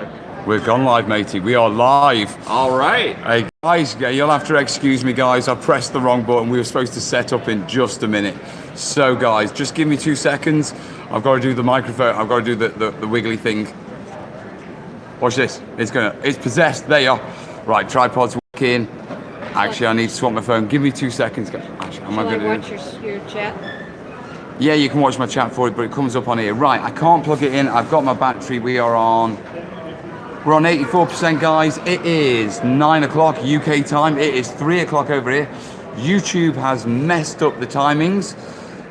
live? We've gone live, matey. We are live. All right. Hey, guys, you'll have to excuse me, guys. I pressed the wrong button. We were supposed to set up in just a minute. So, guys, just give me 2 seconds. I've got to do the microphone. I've got to do the wiggly thing. Watch this. It's possessed. There you are. Right, tripod's working. Actually, I need to swap my phone. Give me 2 seconds. Actually, am I going to watch your chat? Yeah, you can watch my chat for it, but it comes up on here. Right, I can't plug it in. I've got my battery. We're on 84%, guys. It is 9 o'clock UK time. It is 3 o'clock over here. YouTube has messed up the timings.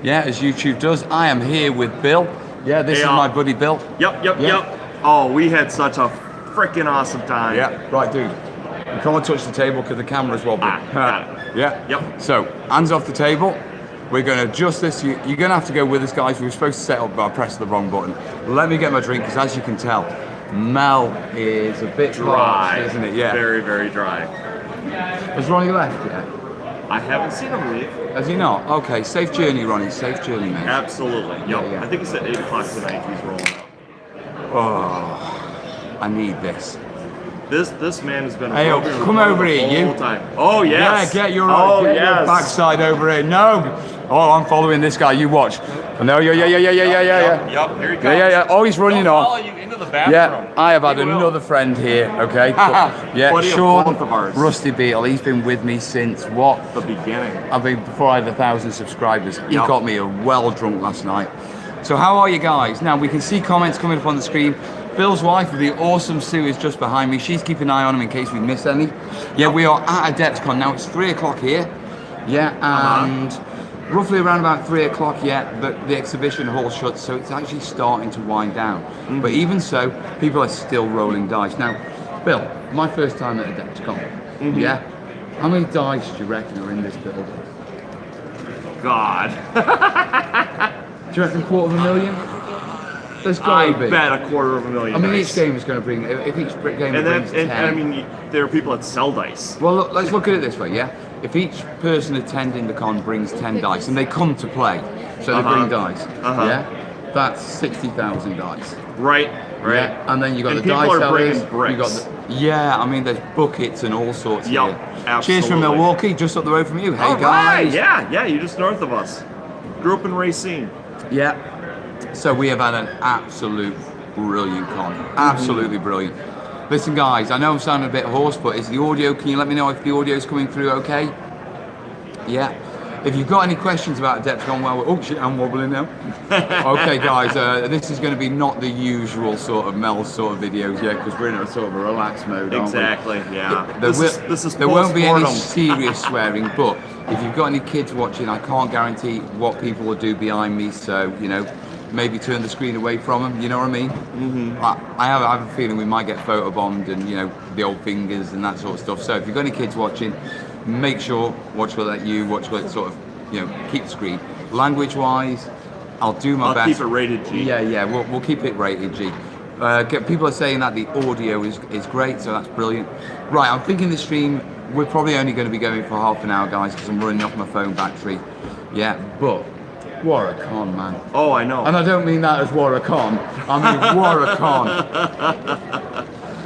Yeah, as YouTube does. I am here with Bill. Yeah, this is my buddy Bill. Yep. Oh, we had such a freaking awesome time. Yeah, right, dude. You can't touch the table because the camera's wobbling. Got it. Yeah? Yep. So, hands off the table. We're going to adjust this. You're going to have to go with us, guys. We were supposed to set up, but I pressed the wrong button. Let me get my drink, because as you can tell, Mel is a bit Dry, isn't it? Yeah. Very, very dry. Has Ronnie left yet? I haven't seen him leave. Has he not? Okay, safe journey, Ronnie. Safe journey, mate. Absolutely. Yep. Yeah. I think it's at 8 o'clock tonight he's rolling out. Oh, I need this. This man has been Hey, come over here, the you. whole time. Oh, yes. Yeah, get your yes. backside over here. No. Oh, I'm following this guy. You watch. No, yeah. Yep, here he comes. Yeah. Oh, he's running He'll off. follow you into the bathroom. Yeah, I have had He will. another friend here, okay? Yeah, Buddy of Sean, both of ours. Rusty Beetle, he's been with me since what? The beginning. I mean, before I had 1,000 subscribers. He Yep. got me a well drunk last night. So how are you guys? Now, we can see comments coming up on the screen. Bill's wife, the awesome Sue, is just behind me. She's keeping an eye on him in case we miss any. Yeah, we are at Adepticon. Now, it's 3 o'clock here. Yeah, and roughly around about 3 o'clock, the exhibition hall shuts, so it's actually starting to wind down. But even so, people are still rolling dice. Now, Bill, my first time at Adepticon, yeah? How many dice do you reckon are in this building? God. Do you reckon 250,000? There's got to be. I bet 250,000. I mean, dice. each game is going to bring, if each game And brings 10. I mean, there are people that sell dice. Well, look, let's look at it this way, yeah? If each person attending the con brings 10 dice, and they come to play, so they bring dice, yeah? That's 60,000 dice. Right. Yeah? And then you got And the people dice are sellers. bringing bricks. You got I mean, there's buckets and all sorts Yup, here. absolutely. Cheers from Milwaukee, just up the road from you. Hey, All right. guys. Yeah, you're just north of us. Grew up in Racine. Yeah. So we have had an absolute brilliant con. Absolutely brilliant. Listen, guys, I know I'm sounding a bit hoarse, but is the audio, can you let me know if the audio is coming through okay? Yeah. If you've got any questions about Adepticon, oh shit, I'm wobbling now. Okay, guys, this is going to be not the usual sort of Mel sort of videos, yeah, because we're in a sort of a relaxed mode, aren't we? Exactly, yeah. There won't be any post-mortem. serious swearing, but if you've got any kids watching, I can't guarantee what people will do behind me, so, you know, maybe turn the screen away from them, you know what I mean? I have a feeling we might get photobombed and, you know, the old fingers and that sort of stuff. So if you've got any kids watching, make sure, watch what you watch what sort of, you know, keep the screen. Language-wise, I'll do my best. I'll keep it rated G. Yeah, we'll keep it rated G. People are saying that the audio is great, so that's brilliant. Right, I'm thinking the stream, we're probably only going to be going for half an hour, guys, because I'm running off my phone battery. Yeah, but what a con, man. Oh, I know. And I don't mean that as what a con. I mean, what a con.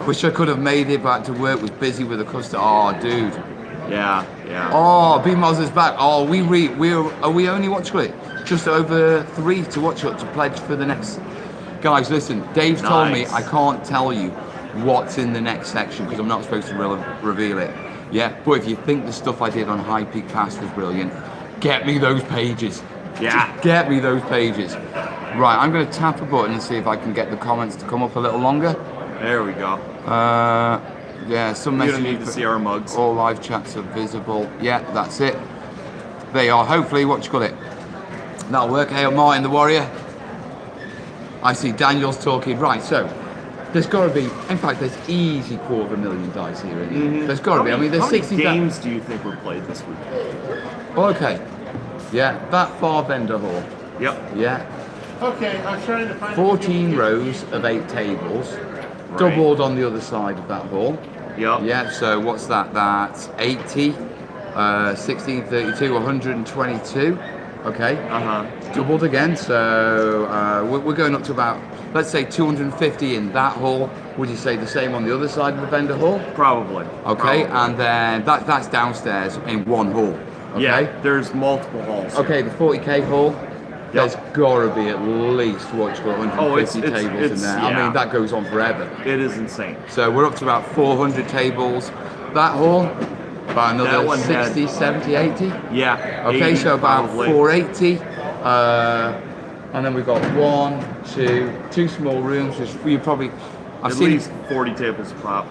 Wish I could have made it back to work, was busy with a customer. Oh, dude. Yeah. Oh, B-Moz is back. Oh, we only watch it just over 3 to watch it to pledge for the next. Guys, listen, Dave's told me I can't tell you what's in the next section because I'm not supposed to reveal it. Yeah, but if you think the stuff I did on High Peak Pass was brilliant, get me those pages. Yeah. Just get me those pages. Right, I'm going to tap a button and see if I can get the comments to come up a little longer. There we go. Yeah, some You messages. don't need to see our mugs. All live chats are visible. Yeah, that's it. There you are. Hopefully, what you call it? That'll work. Hey, Martin the Warrior. I see Daniel's talking. Right, so there's got to be. In fact, there's easy 250,000 dice here. Isn't There's got to be. I mean, there's how many 60 games do you think were played this week? Okay. Yeah, that far vendor hall. Yep. Yeah. Okay, I'm trying to find 14 rows of 8 tables. Right. Doubled on the other side of that hall. Yep. Yeah, so what's that? That's 80, 1632, 122. Okay. Uh-huh. Doubled again, so we're going up to about let's say 250 in that hall. Would you say the same on the other side of the vendor hall? Probably. Okay, Probably. and then that's downstairs in one hall. Okay. Yeah, there's multiple halls. Okay, the 40K hall. There's gotta be at least 150 tables in there. yeah. I mean, that goes on forever. It is insane. So we're up to about 400 tables. That hall, about That another one 60, had- 70, 80. Yeah. Okay, 80 so about probably. 480. And then we've got two small rooms. You probably, I've At seen, least 40 tables a pop.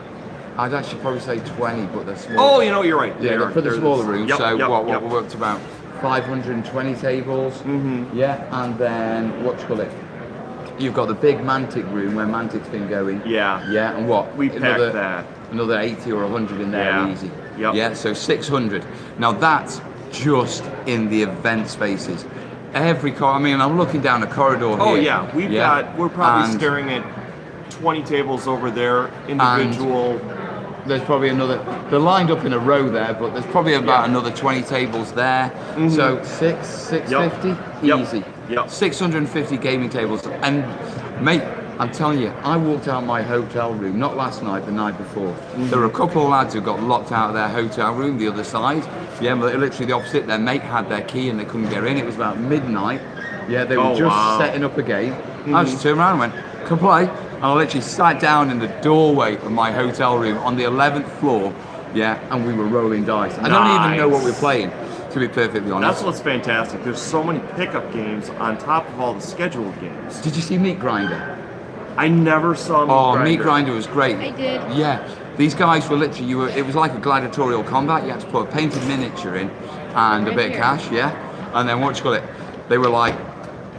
I'd actually probably say 20, but they're small. Oh, you know, you're right. Yeah, for the smaller rooms. Yep, So yep, what yep. we're up to about 520 tables. Mm-hmm. Yeah, and then what you call it? You've got the big Mantic room where Mantic's been going. Yeah. Yeah, and what? We packed that. Another 80 or 100 in there, Yeah. easy. Yep. Yeah, so 600. Now that's just in the event spaces. Every car. I mean, I'm looking down a corridor Oh here. yeah, we're probably staring at 20 tables over there, individual. There's probably another. They're lined up in a row there, but there's probably about another 20 tables there. So 650, Yep. easy. Yep. 650 gaming tables, and mate, I'm telling you, I walked out my hotel room not last night, the night before. There were a couple of lads who got locked out of their hotel room, the other side. Yeah, but literally the opposite. Their mate had their key and they couldn't get in. It was about midnight. Yeah, they were just setting up a game. I just turned around and went, "Come play." And I literally sat down in the doorway of my hotel room on the 11th floor, yeah, and we were rolling dice. I don't even know what we're playing, to be perfectly honest. That's what's fantastic. There's so many pickup games on top of all the scheduled games. Did you see Meat Grinder? I never saw Meat Grinder was great. I did. Yeah, these guys were literally, it was like a gladiatorial combat. You had to put a painted miniature in and a bit of cash, yeah? And then what you call it, they were like,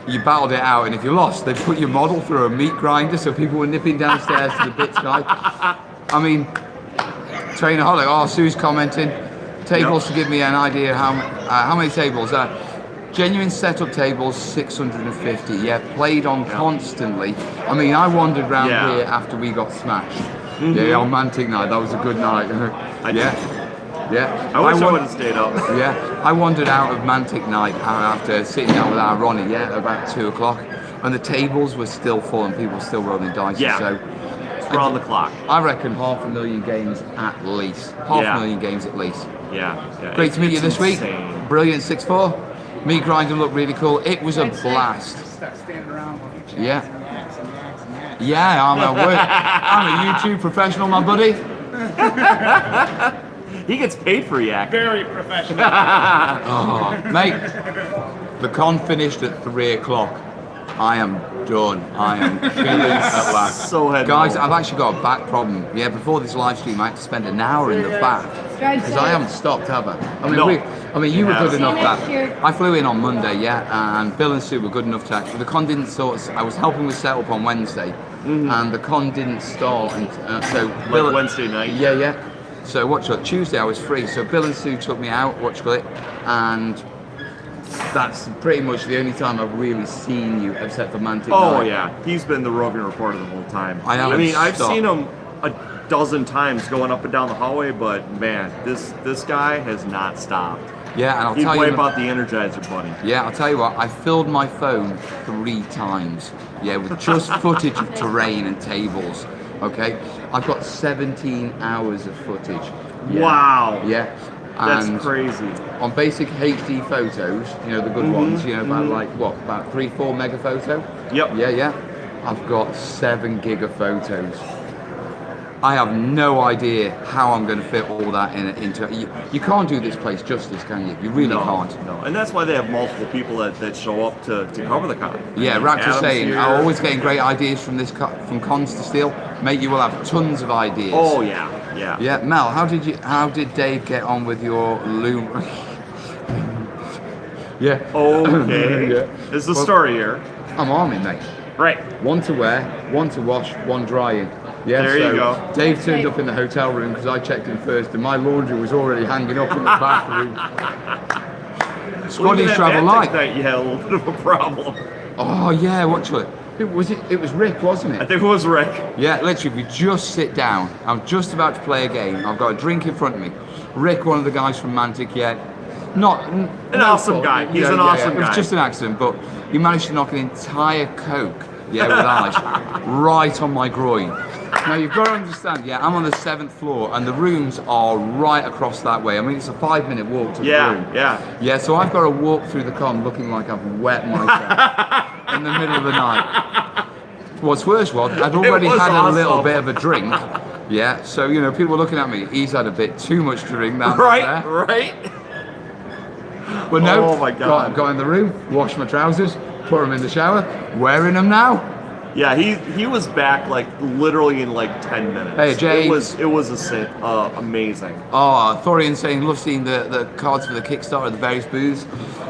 you battled it out, and if you lost, they put your model through a meat grinder, so people were nipping downstairs to the bits guy. I mean, Trainaholic, Sue's commenting, tables to give me an idea how many tables. Genuine setup tables, 650, yeah, played on constantly. I mean, I wandered around here after we got smashed. Yeah, on Mantic night, that was a good night. Yeah. I wish I would have stayed up. Yeah, I wandered out of Mantic night after sitting down with our Ronnie, yeah, about 2 o'clock, and the tables were still full and people were still rolling dice. Yeah. So We're on the clock. I reckon 500,000 games at least. Half a million games at least. Yeah. Great to meet you this week. Insane. Brilliant 6-4. Meat Grinder looked really cool. It was a blast. Start standing around while you chat Yeah. and yaks and yaks and yaks. Yeah, I'm a YouTube professional, my buddy. He gets paid for yak. Very professional. Oh, mate, the con finished at 3 o'clock. I am done. I am feeling at last. So head Guys, home. I've actually got a back problem. Yeah, before this live stream, I had to spend an hour in the bath because I haven't stopped, have I? I mean, No. you were good See you enough next that year. I flew in on Monday, yeah, and Bill and Sue were good enough to actually. The con didn't sort. I was helping with setup on Wednesday, and the con didn't start, and so Like Wednesday night? Yeah. So Tuesday I was free, so Bill and Sue took me out, and that's pretty much the only time I've really seen you, except for Mantic Oh Night. yeah, he's been the roving reporter the whole time. I haven't mean, I've stopped. seen him a dozen times going up and down the hallway, but man, this guy has not stopped. Yeah, and I'll He'd tell wipe you. out the Energizer Bunny. Yeah, I'll tell you what. I filled my phone 3 times. Yeah, with just footage of terrain and tables. Okay, I've got 17 hours of footage. Yeah. Wow. Yeah. That's And crazy. on basic HD photos, you know, the good ones, you know, about 3-4 mega photo. Yep. Yeah. I've got 7 gig of photos. I have no idea how I'm going to fit all that into. You can't do this place justice, can you? You really can't. No, and that's why they have multiple people that show up to cover the con. Yeah, Rax was Adam's saying, here. I'm always getting great ideas from from cons to steal. Mate, you will have tons of ideas. Oh yeah. Yeah, Mel, how did Dave get on with your loom? Yeah. Okay. Yeah. There's the story here. I'm arming, mate. Right. One to wear, one to wash, one drying. Yeah, There you go. Dave turned up in the hotel room because I checked in first, and my laundry was already hanging up in the bathroom. Squaddies travel light. That you had a little bit of a problem. Oh yeah, it was Rick, wasn't it? I think it was Rick. Yeah, literally, we just sit down. I'm just about to play a game. I've got a drink in front of me. Rick, one of the guys from Mantic, An awesome guy. He's an awesome It was guy. just an accident, but he managed to knock an entire Coke yeah, with eyes, right on my groin. Now you've got to understand, yeah, I'm on the 7th floor and the rooms are right across that way. I mean, it's a 5-minute walk to the room. Yeah, so I've got to walk through the con looking like I've wet myself in the middle of the night. What's worse was, I'd already had a little bit of a drink. Yeah, so, you know, people were looking at me, he's had a bit too much to drink that Right, there. right. But no, Oh my God. got in the room, washed my trousers, put them in the shower, wearing them now. Yeah, he was back like literally in like 10 minutes. Hey, James. It was amazing. Oh, Thorian saying, love seeing the cards for the Kickstarter at the various booths.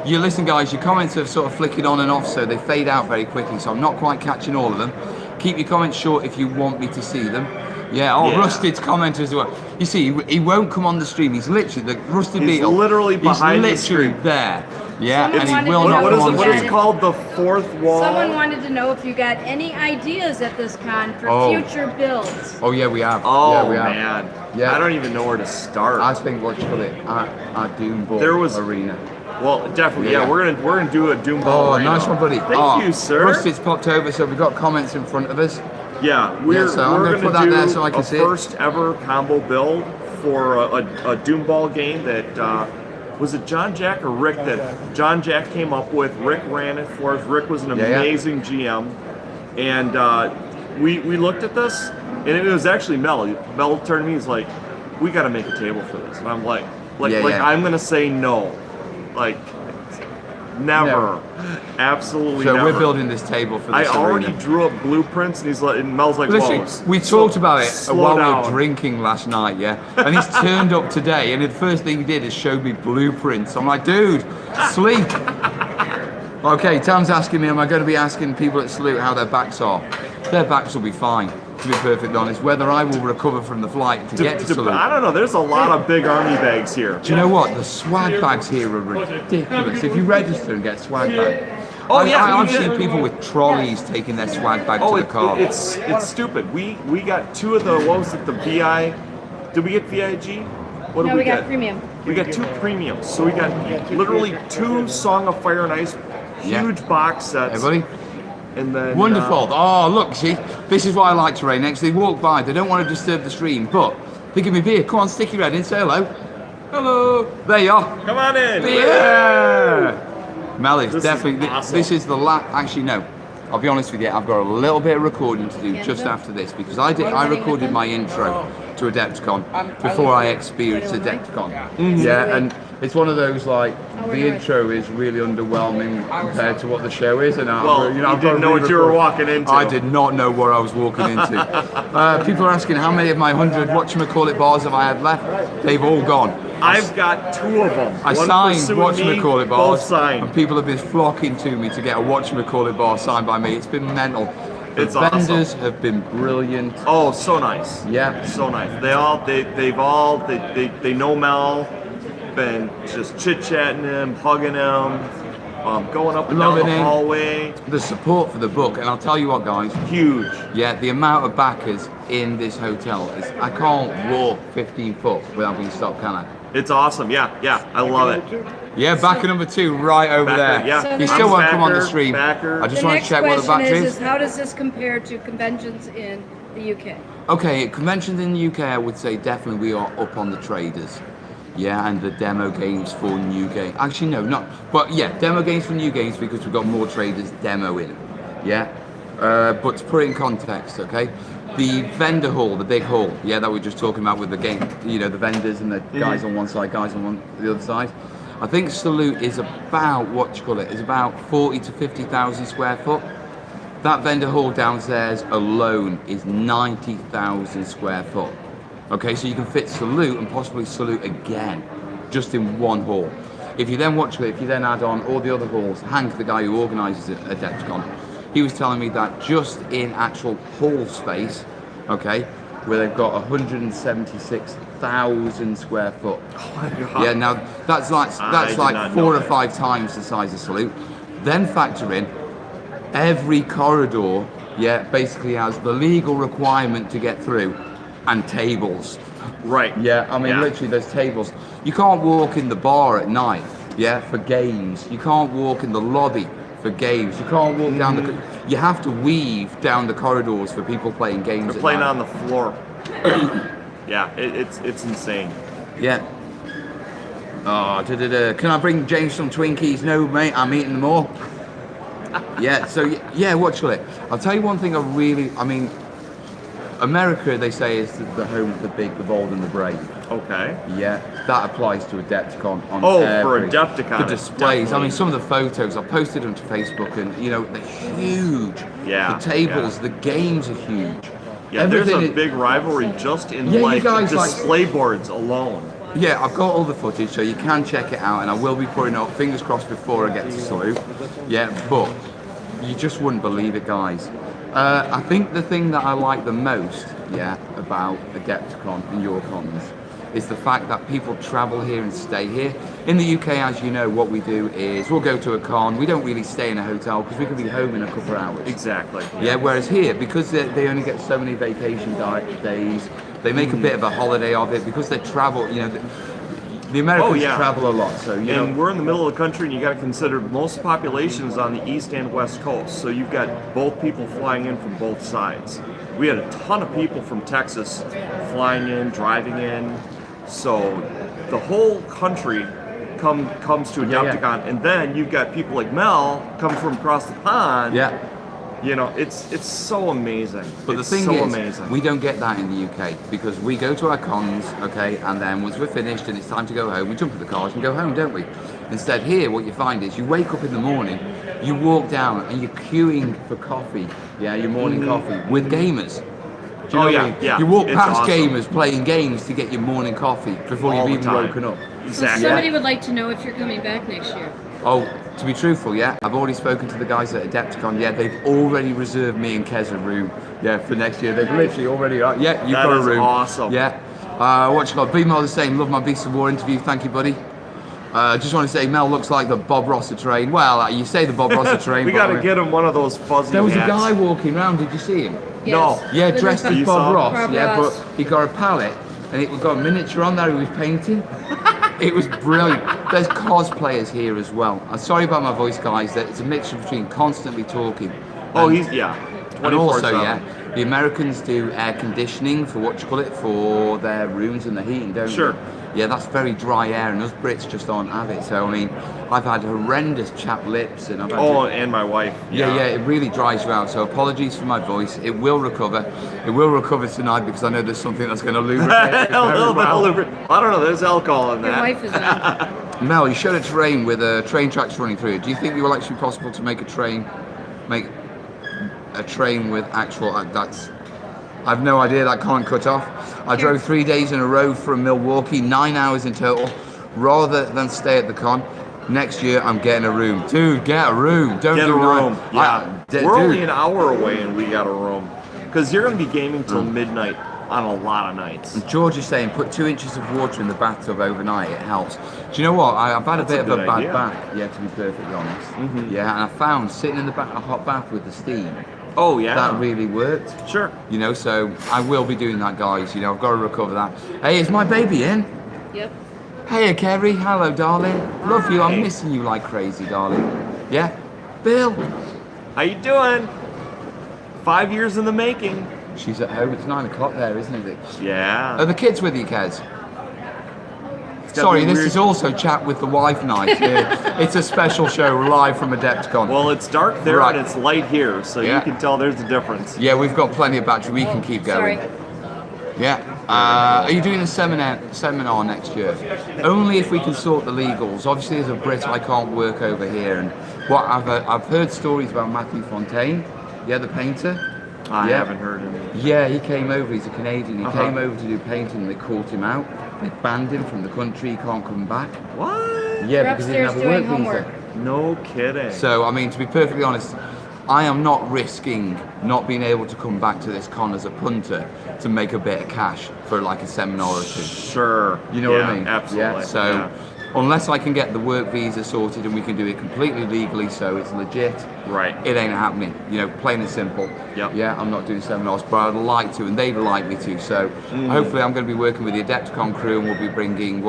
You listen, guys, your comments have sort of flickered on and off, so they fade out very quickly, so I'm not quite catching all of them. Keep your comments short if you want me to see them. Yeah, Rusted's comment as well. You see, he won't come on the stream. He's literally, the Rusted He's Beetle. literally behind the He's literally screen. there. Yeah, Someone and he wanted will to not know come on if the you What is stream. it called? The fourth wall? Someone wanted to know if you got any ideas at this con for future builds. Oh, yeah, we have. Oh, yeah, we have. man. Yeah. I don't even know where to start. I think what you call it, our Doom Ball There was- arena. Well, definitely, Yeah. yeah. We're gonna do a Doom Ball. Oh, right nice now. one, buddy. Thank you, sir. Rusted's popped over, so we've got comments in front of us. Yeah, we're so I'm gonna gonna put that do there so I can a see it. first ever combo build for a Doom Ball game that was it John Jack or Rick that John Jack came up with. Rick ran it for us. Rick was an amazing GM, and we looked at this, and it was actually Mel. Mel turned to me, he's like, "We got to make a table for this," and I'm like, I'm gonna say no, like. Never. Absolutely So never. we're building this table for this I already arena. drew up blueprints, and he's like, and Mel's like, Listen, whoa. we talked about it slow while we down. were drinking last night, yeah? And he's turned up today, and the first thing he did is show me blueprints. I'm like, dude, sleep. Okay, Tam's asking me, am I going to be asking people at Salute how their backs are? Their backs will be fine, to be perfectly honest. Whether I will recover from the flight to get to Salute. I don't know, there's a lot of big army bags here. Do you know what? The swag bags here are ridiculous. If you register and get a swag bag, I've seen people with trolleys taking their swag bag to the car. It's stupid. We got two of the, what was it, the VI, did we get VIG? What did No, we we got get? premium. We got 2 premiums. So we got literally 2 Song of Fire and Ice huge box sets. Hey, buddy. And then Wonderful. Oh, look, see, this is why I like Terrainiacs. They walk by, they don't want to disturb the stream, but they give me beer. Come on, stick your head in, say hello. Hello. There you are. Come on in. Beer. Mel is This is definitely, awesome. this is the last, actually no, I'll be honest with you, I've got a little bit of recording to do just after this, because I recorded my intro to Adepticon before I experienced Adepticon. Yeah, and it's one of those like, the intro is really underwhelming compared to what the show is, and Well, you I've got to didn't know what you were re-record. walking into. I did not know what I was walking into. People are asking how many of my 100 whatchamacallit bars have I had left? They've all gone. I've got 2 of them. I One signed for Sue and me, whatchamacallit both bars, signed. and people have been flocking to me to get a whatchamacallit bar signed by me. It's been mental. The It's awesome. vendors have been brilliant. Oh, so nice. Yeah. So nice. They know Mel, been just chit-chatting him, hugging him, going up and down Loving the him. hallway. The support for the book, and I'll tell you what, guys. Huge. Yeah, the amount of backers in this hotel is. I can't walk 15 foot without being stopped, can I? It's awesome. Yeah, I love it. Yeah, backer number 2 right over Backer, there. yeah. So You the still next- won't come on the Backer, stream. backer. I just The want to next check what the question battery is how does this compare to conventions in the UK? Okay, conventions in the UK, I would say definitely we are up on the traders. Yeah, and the demo games for new games. Actually, no, not. But yeah, demo games for new games because we've got more traders demoing. Yeah, but to put it in context, okay, the vendor hall, the big hall, yeah, that we were just talking about with the game, you know, the vendors and the guys on one side, guys on the other side. I think Salute is about is about 40 to 50,000 square foot. That vendor hall downstairs alone is 90,000 square foot. Okay, so you can fit Salute and possibly Salute again, just in one hall. If you then add on all the other halls, Hank, the guy who organises Adepticon, he was telling me that just in actual hall space, okay, where they've got 176,000 square foot. Oh my God. Yeah, now that's did like not 4 know or that. 5 times the size of Salute. Then factor in every corridor, yeah, basically has the legal requirement to get through, and tables. Right. Yeah, I mean, literally, there's tables. You can't walk in the bar at night, yeah, for games. You can't walk in the lobby for games. You can't walk down the. You have to weave down the corridors for people playing games. They're playing on the floor. Yeah, it's insane. Yeah. Oh, Can I bring James some Twinkies? No, mate, I'm eating them all. Yeah, so, yeah, watch it. I'll tell you one thing I mean, America, they say, is the home of the big, the bold, and the brave. Okay. Yeah, that applies to Adepticon. For Adepticon. The displays. I mean, some of the photos, I posted them to Facebook, and, they're huge. Yeah. The tables, the games are huge. Yeah, there's a big rivalry just in display boards alone. Yeah, I've got all the footage, so you can check it out, and I will be putting up, fingers crossed, before I get to Salute. Yeah, but you just wouldn't believe it, guys. I think the thing that I like the most, about Adepticon and your cons is the fact that people travel here and stay here. In the UK, as you know, what we do is we'll go to a con. We don't really stay in a hotel because we can be home in a couple of hours. Exactly. Yeah, whereas here, because they only get so many vacation days, they make a bit of a holiday of it because they travel, the Americans travel a lot. So, and we're in the middle of the country, and you got to consider most population is on the east and west coast. So you've got both people flying in from both sides. We had a ton of people from Texas flying in, driving in. So the whole country comes to Adepticon, and then you've got people like Mel coming from across the pond. Yeah. It's so amazing. But the thing is, we don't get that in the UK because we go to our cons, okay, and then once we're finished and it's time to go home, we jump in the cars and go home, don't we? Instead here, what you find is you wake up in the morning, you walk down and you're queuing for coffee, your morning coffee with gamers. Do you know what I mean? Yeah. You walk past awesome. gamers playing games to get your morning coffee before All you've the even time. woken up. Exactly. So somebody would like to know if you're coming back next year. Oh, to be truthful, I've already spoken to the guys at Adepticon. They've already reserved me and Kez a room. For next year. They've literally already. You've got a room. Awesome. What you got? Be more the same. Love my Beast of War interview. Thank you, buddy. Just want to say, Mel looks like the Bob Ross of terrain. Well, you say the Bob Ross of terrain. We got to get him one of those fuzzy There was hats. a guy walking around. Did you see him? Yes. No. Yeah, dressed as You Bob saw? Ross. Bob But Ross. he got a palette and it got a miniature on there. He was painting. It was brilliant. There's cosplayers here as well. I'm sorry about my voice, guys. That it's a mixture between constantly talking. And also, 24/7. the Americans do air conditioning for their rooms and the heating, don't Sure. they? Yeah, that's very dry air, and us Brits just aren't have it. So I mean, I've had horrendous chapped lips, and I've had And my wife. yeah, it really dries you out. So apologies for my voice. It will recover. It will recover tonight because I know there's something that's going to lubricate it very well. I don't know. There's alcohol in Your that. wife is on. Mel, you showed a terrain with train tracks running through it. Do you think it will actually be possible to make a train with actual? I've no idea. That can't cut off. I drove 3 days in a row from Milwaukee, 9 hours in total, rather than stay at the con. Next year, I'm getting a room. Dude, get a room. Don't Get do a room. nine. We're only an hour away, and we got a room. Because you're going to be gaming till midnight on a lot of nights. And George is saying, put 2 inches of water in the bathtub overnight. It helps. Do you know what? I've had a bit of a bad back. Yeah, to be perfectly honest. Yeah, and I found sitting in the back, a hot bath with the steam. Oh, yeah. That really worked. Sure. So I will be doing that, guys. I've got to recover that. Hey, is my baby in? Yep. Hey, Kerry. Hello, darling. Love you. I'm missing you like crazy, darling. Yeah? Bill. How you doing? 5 years in the making. She's at home. It's 9 o'clock there, isn't it? Yeah. Are the kids with you, Kez? Sorry, this is also chat with the wife night. It's a special show live from Adepticon. Well, it's dark there Right. and it's light here, so you can tell there's a difference. Yeah, we've got plenty of battery. We can keep going. Sorry. Yeah. Are you doing a seminar next year? Only if we can sort the legals. Obviously, as a Brit, I can't work over here. And what I've heard stories about Matthew Fontaine. Yeah, the painter. I haven't heard him. Yeah, he came over. He's a Canadian. He came over to do painting. They caught him out. They banned him from the country. He can't come back. What? Yeah, You're because he didn't have a upstairs work doing visa. homework. No kidding. So, I mean, to be perfectly honest, I am not risking not being able to come back to this con as a punter to make a bit of cash for like a seminar or two. Sure. You know what I mean? Absolutely. Yeah. So, unless I can get the work visa sorted and we can do it completely legally, so it's legit. Right. It ain't happening. Plain and simple. Yep. Yeah, I'm not doing seminars, but I'd like to, and they'd like me to. So, hopefully, I'm going to be working with the Adepticon crew, and we'll be bringing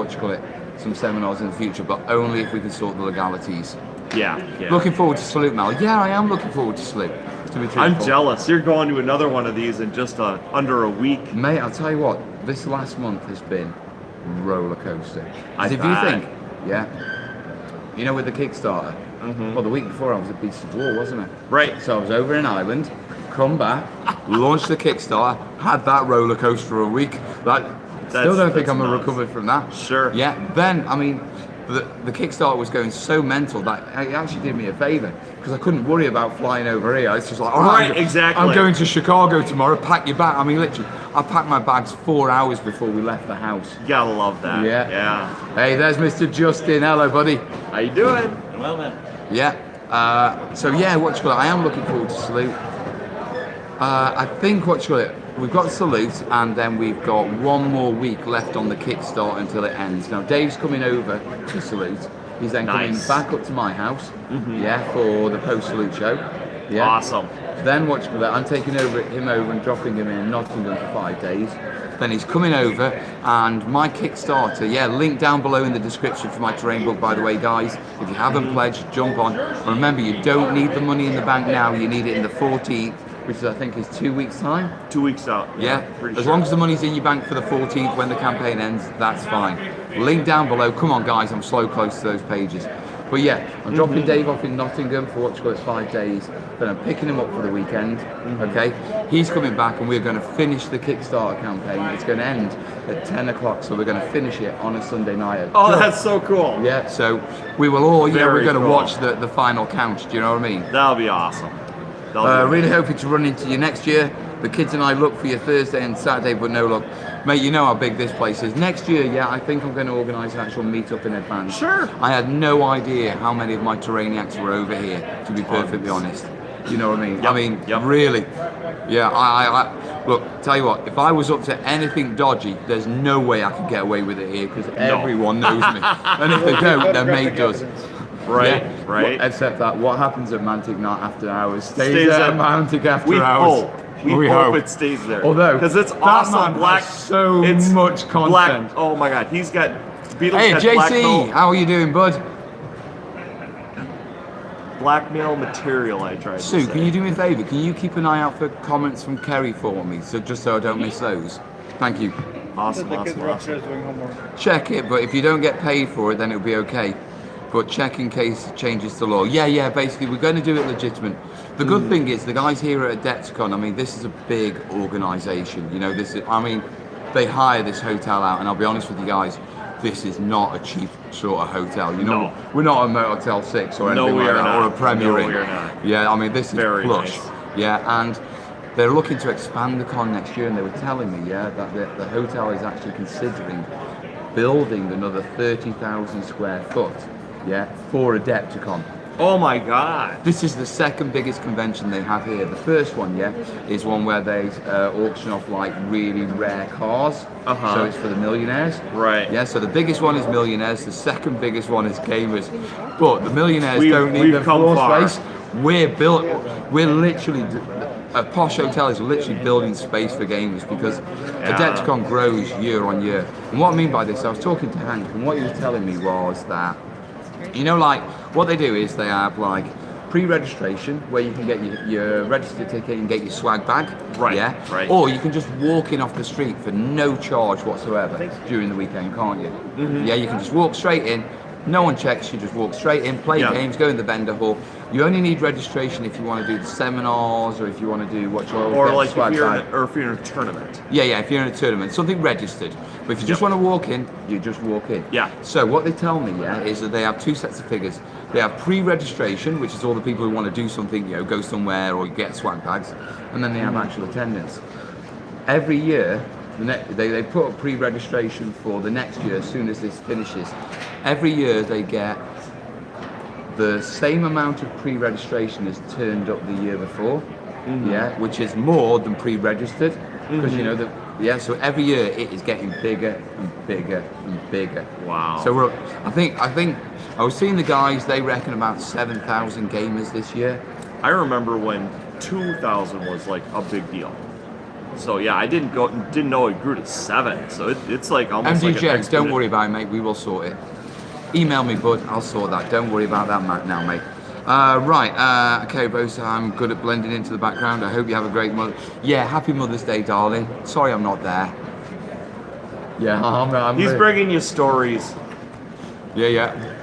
some seminars in the future, but only if we can sort the legalities. Yeah, yeah. Looking forward to Salute, Mel. Yeah, I am looking forward to Salute. To be truthful. I'm jealous. You're going to another one of these in just under a week. Mate, I'll tell you what, this last month has been roller coaster. I As if you bet. think, yeah, you know, with the Kickstarter, well, the week before I was at Beasts of War, wasn't I? Right. So I was over in Ireland, come back, launched the Kickstarter, had that roller coaster for a week. Still don't think that's I'm nuts. recovered from that. Sure. Yeah, then, I mean, the Kickstarter was going so mental that it actually did me a favour because I couldn't worry about flying over here. It's just like, all right, Right, exactly. I'm going to Chicago tomorrow, pack your bag. I mean, literally, I packed my bags 4 hours before we left the house. You gotta love that. Yeah. Yeah. Hey, there's Mr. Justin. Hello, buddy. How you doing? Well then. Yeah. So yeah, what you call it? I am looking forward to Salute. I think what you call it? We've got Salute, and then we've got one more week left on the Kickstarter until it ends. Now Dave's coming over to Salute. He's then coming Nice. back up to my house, yeah, for the post-Salute show. Yeah. Awesome. Then what you call it? I'm taking him over and dropping him in Nottingham for 5 days. Then he's coming over, and my Kickstarter, yeah, link down below in the description for my terrain book, by the way, guys. If you haven't pledged, jump on. And remember, you don't need the money in the bank now. You need it in the 14th, which is, I think is 2 weeks' time. 2 weeks out. Yeah, Pretty as sure. long as the money's in your bank for the 14th when the campaign ends, that's fine. Link down below. Come on, guys, I'm so close to those pages. But yeah, I'm dropping Dave off in Nottingham for what you call it 5 days. Then I'm picking him up for the weekend. Okay, he's coming back, and we're going to finish the Kickstarter campaign. It's going to end at 10 o'clock, so we're going to finish it on a Sunday night. Oh, that's so cool. Yeah, so we will all, yeah, Very we're going to cool. watch the final count. Do you know what I mean? That'll be awesome. That'll be Really hoping to run into you next year. The kids and I look for you Thursday and Saturday, but no luck. Mate, you know how big this place is. Next year, yeah, I think I'm going to organise an actual meet-up in advance. Sure. I had no idea how many of my Terrainiacs were over here, to be perfectly honest. You know what I mean? Yep, I mean, yep. really. Yeah, I look, tell you what, if I was up to anything dodgy, there's no way I could get away with it here, because everyone knows me. And if they don't, their mate does. Right, Yeah. right. Well, except that what happens at Mantic not after hours stays, Stays at at- Mantic after We hours. hope. We hope it stays there. Although because it's that awesome. man Black. has so it's much content. Black. Oh my God, he's got. Beatles Hey got JC, how are you doing, bud? blackmail material. I tried. Sue, to say. can you do me a favour? Can you keep an eye out for comments from Kerry for me, so just so I don't miss those? Thank you. Awesome, The kids awesome, were awesome. upstairs doing homework. Check it, but if you don't get paid for it, then it'll be okay. But check in case it changes the law. Yeah, basically, we're going to do it legitimate. The good thing is, the guys here at Adepticon, I mean, this is a big organisation. You know, they hire this hotel out, and I'll be honest with you guys, this is not a cheap sort of hotel. You know, No. we're not a Motel 6 or No, anything we like are that, not. or a Premier No, Inn. we are not. Yeah, I mean, this is Very plush. nice. Yeah, and they're looking to expand the con next year, and they were telling me, yeah, that the hotel is actually considering building another 30,000 square foot, yeah, for Adepticon. Oh my God. This is the second biggest convention they have here. The first one, yeah, is one where they auction off like really rare cars. Uh-huh. So it's for the millionaires. Right. Yeah, so the biggest one is millionaires, the second biggest one is gamers. But the millionaires don't need we've the come floor far. space. We're literally, a posh hotel is literally building space for gamers, because Adepticon grows year on year. And what I mean by this, I was talking to Hank, and what he was telling me was that, you know, like, what they do is they have like pre-registration where you can get your register ticket and get your swag bag. Right, Yeah. right. Or you can just walk in off the street for no charge whatsoever during the weekend, can't you? Yeah, you can just walk straight in. No one checks, you just walk straight in, play Yeah. games, go in the vendor hall. You only need registration if you want to do the seminars, or if you want to do what you Or get like swag if you're bag. if you're in a tournament. Yeah, if you're in a tournament, something registered. But if you just Yep. want to walk in, you just walk in. Yeah. So what they tell me, yeah, is that they have two sets of figures. They have pre-registration, which is all the people who want to do something, you know, go somewhere or get swag bags, and then they have actual attendance. Every year, they put up pre-registration for the next year as soon as this finishes. Every year they get the same amount of pre-registration as turned up the year before, yeah, which is more than pre-registered, because you know that, yeah. So every year it is getting bigger and bigger and bigger. Wow. So I think I was seeing the guys. They reckon about 7,000 gamers this year. I remember when 2,000 was like a big deal. So yeah, I didn't know it grew to 7. So it's like almost like an MDJs, don't exponent. worry about it, mate. We will sort it. email me, bud. I'll sort that. Don't worry about that now, mate. Okay, Rose, I'm good at blending into the background. I hope you have a great mother. Yeah, happy Mother's Day, darling. Sorry I'm not there. Yeah, I'm He's bringing you stories. Yeah.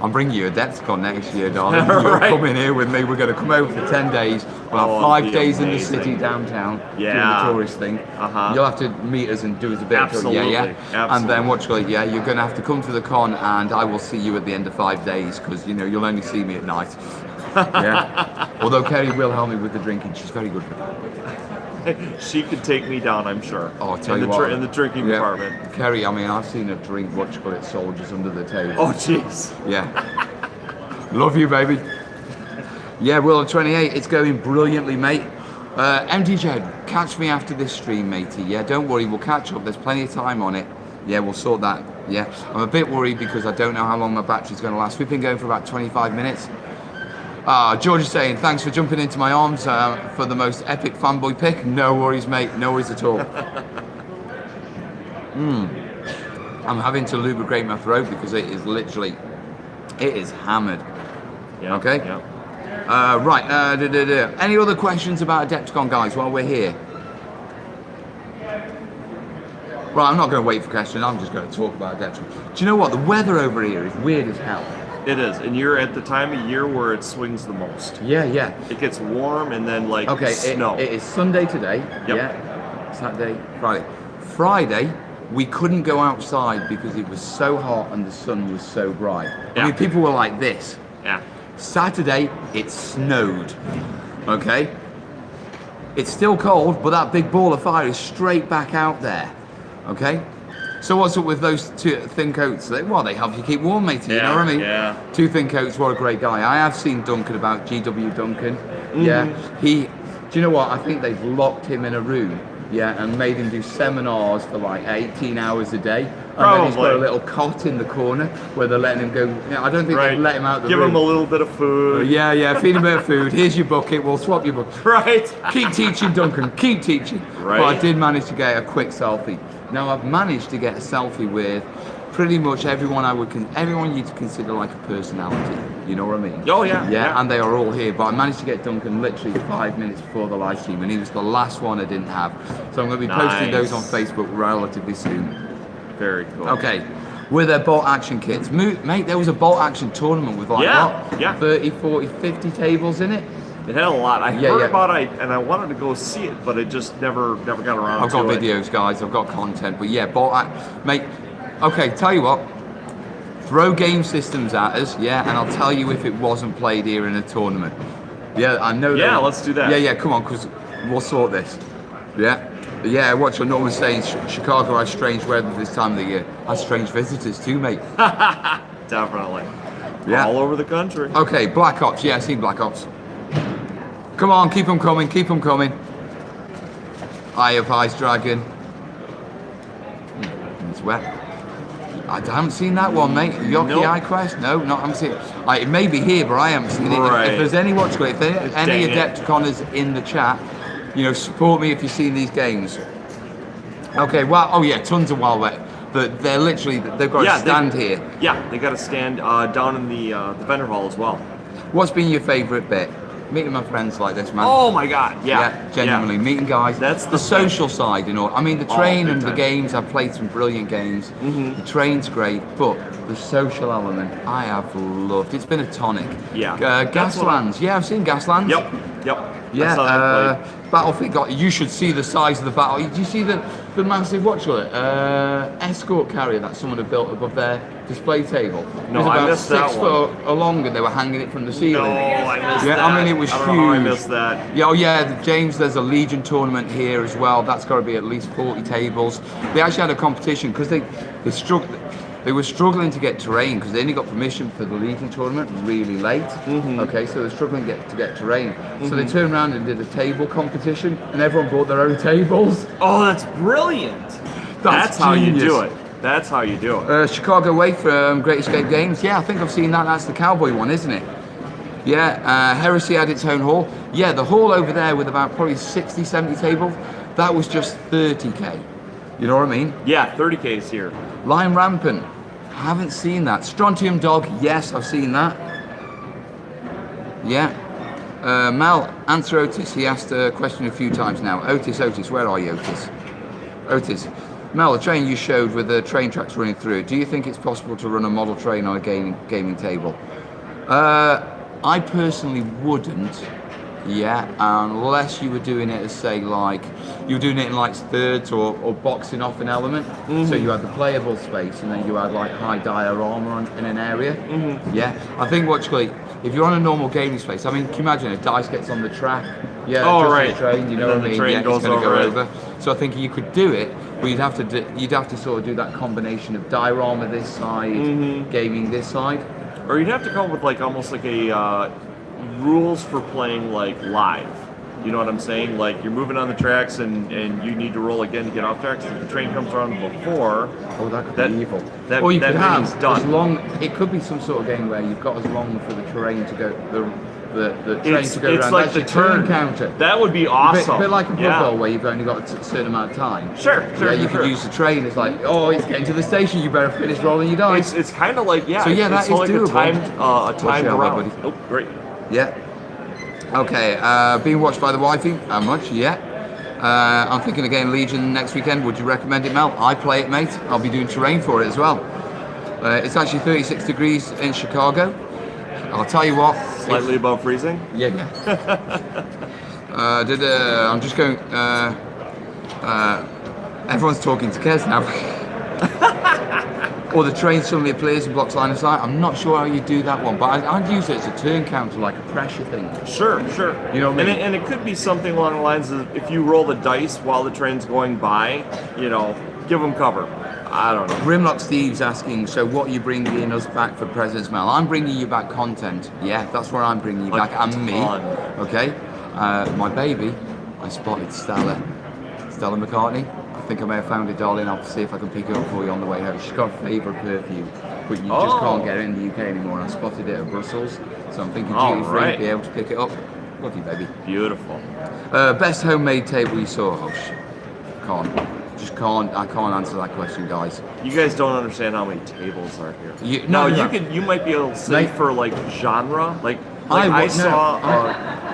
I'm bringing you a Adepticon next year, darling. You're Right. coming here with me. We're going to come over for 10 days. We'll have 5 days in the city downtown doing the tourist thing. You'll have to meet us and do us a bit Absolutely. of And then you're going to have to come to the con, and I will see you at the end of 5 days because you'll only see me at night. Yeah. Although Kerry will help me with the drinking. She's very good with that. She could take me down, I'm sure. Oh, I'll tell you what. In the drinking department. Kerry, I mean, I've seen her drink soldiers under the table. Oh, jeez. Yeah. Love you, baby. Yeah, World 28, it's going brilliantly, mate. MD Jed, catch me after this stream, matey. Yeah, don't worry, we'll catch up. There's plenty of time on it. Yeah, we'll sort that. Yeah. I'm a bit worried because I don't know how long my battery's going to last. We've been going for about 25 minutes. George is saying, thanks for jumping into my arms for the most epic fanboy pick. No worries, mate. No worries at all. I'm having to lubricate my throat because it is hammered. Yeah, okay? Yeah. Any other questions about Adepticon, guys, while we're here? Right, I'm not going to wait for questions. I'm just going to talk about Adepticon. Do you know what? The weather over here is weird as hell. It is, and you're at the time of year where it swings the most. Yeah. It gets warm and then snow. It is Sunday today. Yep. Yeah. Saturday, Friday, we couldn't go outside because it was so hot and the sun was so bright. I mean, people were like this. Yeah. Saturday, it snowed. Okay. It's still cold, but that big ball of fire is straight back out there. Okay. So what's up with those two thin coats? They help you keep warm, matey, you know what I mean? Yeah. 2 thin coats, what a great guy. I have seen Duncan about GW Duncan. Yeah. Do you know what? I think they've locked him in a room, and made him do seminars for 18 hours a day. And then he's got a little cot in the corner where they're letting him go. I don't think they've let him out the room. Give him a little bit of food. Yeah, feed him a bit of food. Here's your bucket, we'll swap your bucket. Right. Keep teaching, Duncan, keep teaching. Right. But I did manage to get a quick selfie. Now I've managed to get a selfie with pretty much everyone everyone you'd consider like a personality. You know what I mean? Oh yeah. Yeah, and they are all here. But I managed to get Duncan literally 5 minutes before the live stream, and he was the last one I didn't have. So I'm going to be posting those on Facebook relatively soon. Very cool. Okay. With their bolt action kits. Mate, there was a bolt action tournament with 30, 40, 50 tables in it. It had a lot. I heard about it, and I wanted to go see it, but it just never got around to it. I've got videos, guys. I've got content. But yeah, mate. Okay, tell you what. Throw game systems at us, and I'll tell you if it wasn't played here in a tournament. Yeah, I know. Yeah, let's do that. Yeah. Come on, because we'll sort this. Yeah. Watch what Norman's saying. Chicago has strange weather this time of the year. Has strange visitors too, mate. Definitely. Yeah. All over the country. Okay, Black Ops. Yeah, I've seen Black Ops. Come on, keep them coming, keep them coming. Eye of Ice Dragon. It's wet. I haven't seen that one, mate. Yoki Eye Quest? No, I haven't seen it. It may be here, but I haven't seen it. If there's any any Adepticoners in the chat, support me if you've seen these games. Okay, tons of Wild Wet. But they're literally, they've got a stand here. Yeah, they got a stand down in the vendor hall as well. What's been your favourite bit? Meeting my friends like this, man. Oh my God, yeah. Genuinely, meeting guys. That's the social side, I mean, the train and the games, I've played some brilliant games. The train's great, but the social element, I have loved. It's been a tonic. Yeah. Gaslands, I've seen Gaslands. Yep. Yeah, Battlefield you should see the size of the battle. Did you see the massive, escort carrier that someone had built above their display table? No, it was about I missed that 6 foot long and they were hanging it from the ceiling. No, I missed that. I mean, it was huge. I missed that. James, there's a Legion tournament here as well. That's got to be at least 40 tables. They actually had a competition because they were struggling to get terrain because they only got permission for the Legion tournament really late. Okay, so they're struggling to get terrain. So they turned around and did a table competition, and everyone brought their own tables. Oh, that's brilliant. That's how you do it. That's how you do it. Chicago Way for Great Escape Games. Yeah, I think I've seen that. That's the cowboy one, isn't it? Yeah, Heresy had its own hall. Yeah, the hall over there with about probably 60, 70 tables, that was just 30k. You know what I mean? Yeah, 30k is here. Lion Rampant. Haven't seen that. Strontium Dog, yes, I've seen that. Yeah. Mal, answer Otis. He asked a question a few times now. Otis, where are you, Otis? Otis. Mel, the train you showed with the train tracks running through it, do you think it's possible to run a model train on a gaming table? I personally wouldn't, unless you were doing it as, say, like, you were doing it in like thirds or boxing off an element. So you had the playable space and then you had like high diorama in an area. Yeah, I think if you're on a normal gaming space, I mean, can you imagine a dice gets on the track? Yeah, oh, just right. the train, you know what I mean? The train goes it's going to go over. So I think you could do it, but you'd have to sort of do that combination of diorama this side, gaming this side. Or you'd have to come up with like almost like a rules for playing like live. You know what I'm saying? Like you're moving on the tracks and you need to roll again to get off tracks. If the train comes around before, that could be evil. Or you could have done. as long. It could be some sort of game where you've got as long for the terrain to go the train to go it's around. like That's the your turn turn counter. That would be awesome. A bit like a Blood Bowl where you've only got a certain amount of time. Sure. You could use the train. It's like, oh, it's getting to the station. You better finish rolling your dice. It's kind of like So yeah, that it's is like doable. a timed round. Buddy. Oh, great. Yeah. Okay. Being watched by the wifey. How much? Yeah. I'm thinking again, Legion next weekend. Would you recommend it, Mel? I play it, mate. I'll be doing terrain for it as well. It's actually 36 degrees in Chicago. I'll tell you what. Slightly above freezing? Yeah. I'm just going. Everyone's talking to Kez now. Or the train suddenly appears and blocks line of sight. I'm not sure how you do that one, but I'd use it as a turn counter, like a pressure thing. Sure. You know what I mean? And it could be something along the lines of if you roll the dice while the train's going by, give them cover. I don't know. Grimlock Steve's asking, so what are you bringing us back for presents, Mel? I'm bringing you back content. Yeah, that's what I'm bringing you back. And me. Okay? My baby, I spotted Stella McCartney. I think I may have found it, darling. I'll see if I can pick it up for you on the way home. She's got a favourite perfume, but you just can't get it in the UK anymore. And I spotted it at Brussels, so I'm thinking duty free, be able to pick it up. Love you, baby. Beautiful. Best homemade table you saw, Hush? I can't answer that question, guys. You guys don't understand how many tables are here. You might be able to say for like genre, I saw.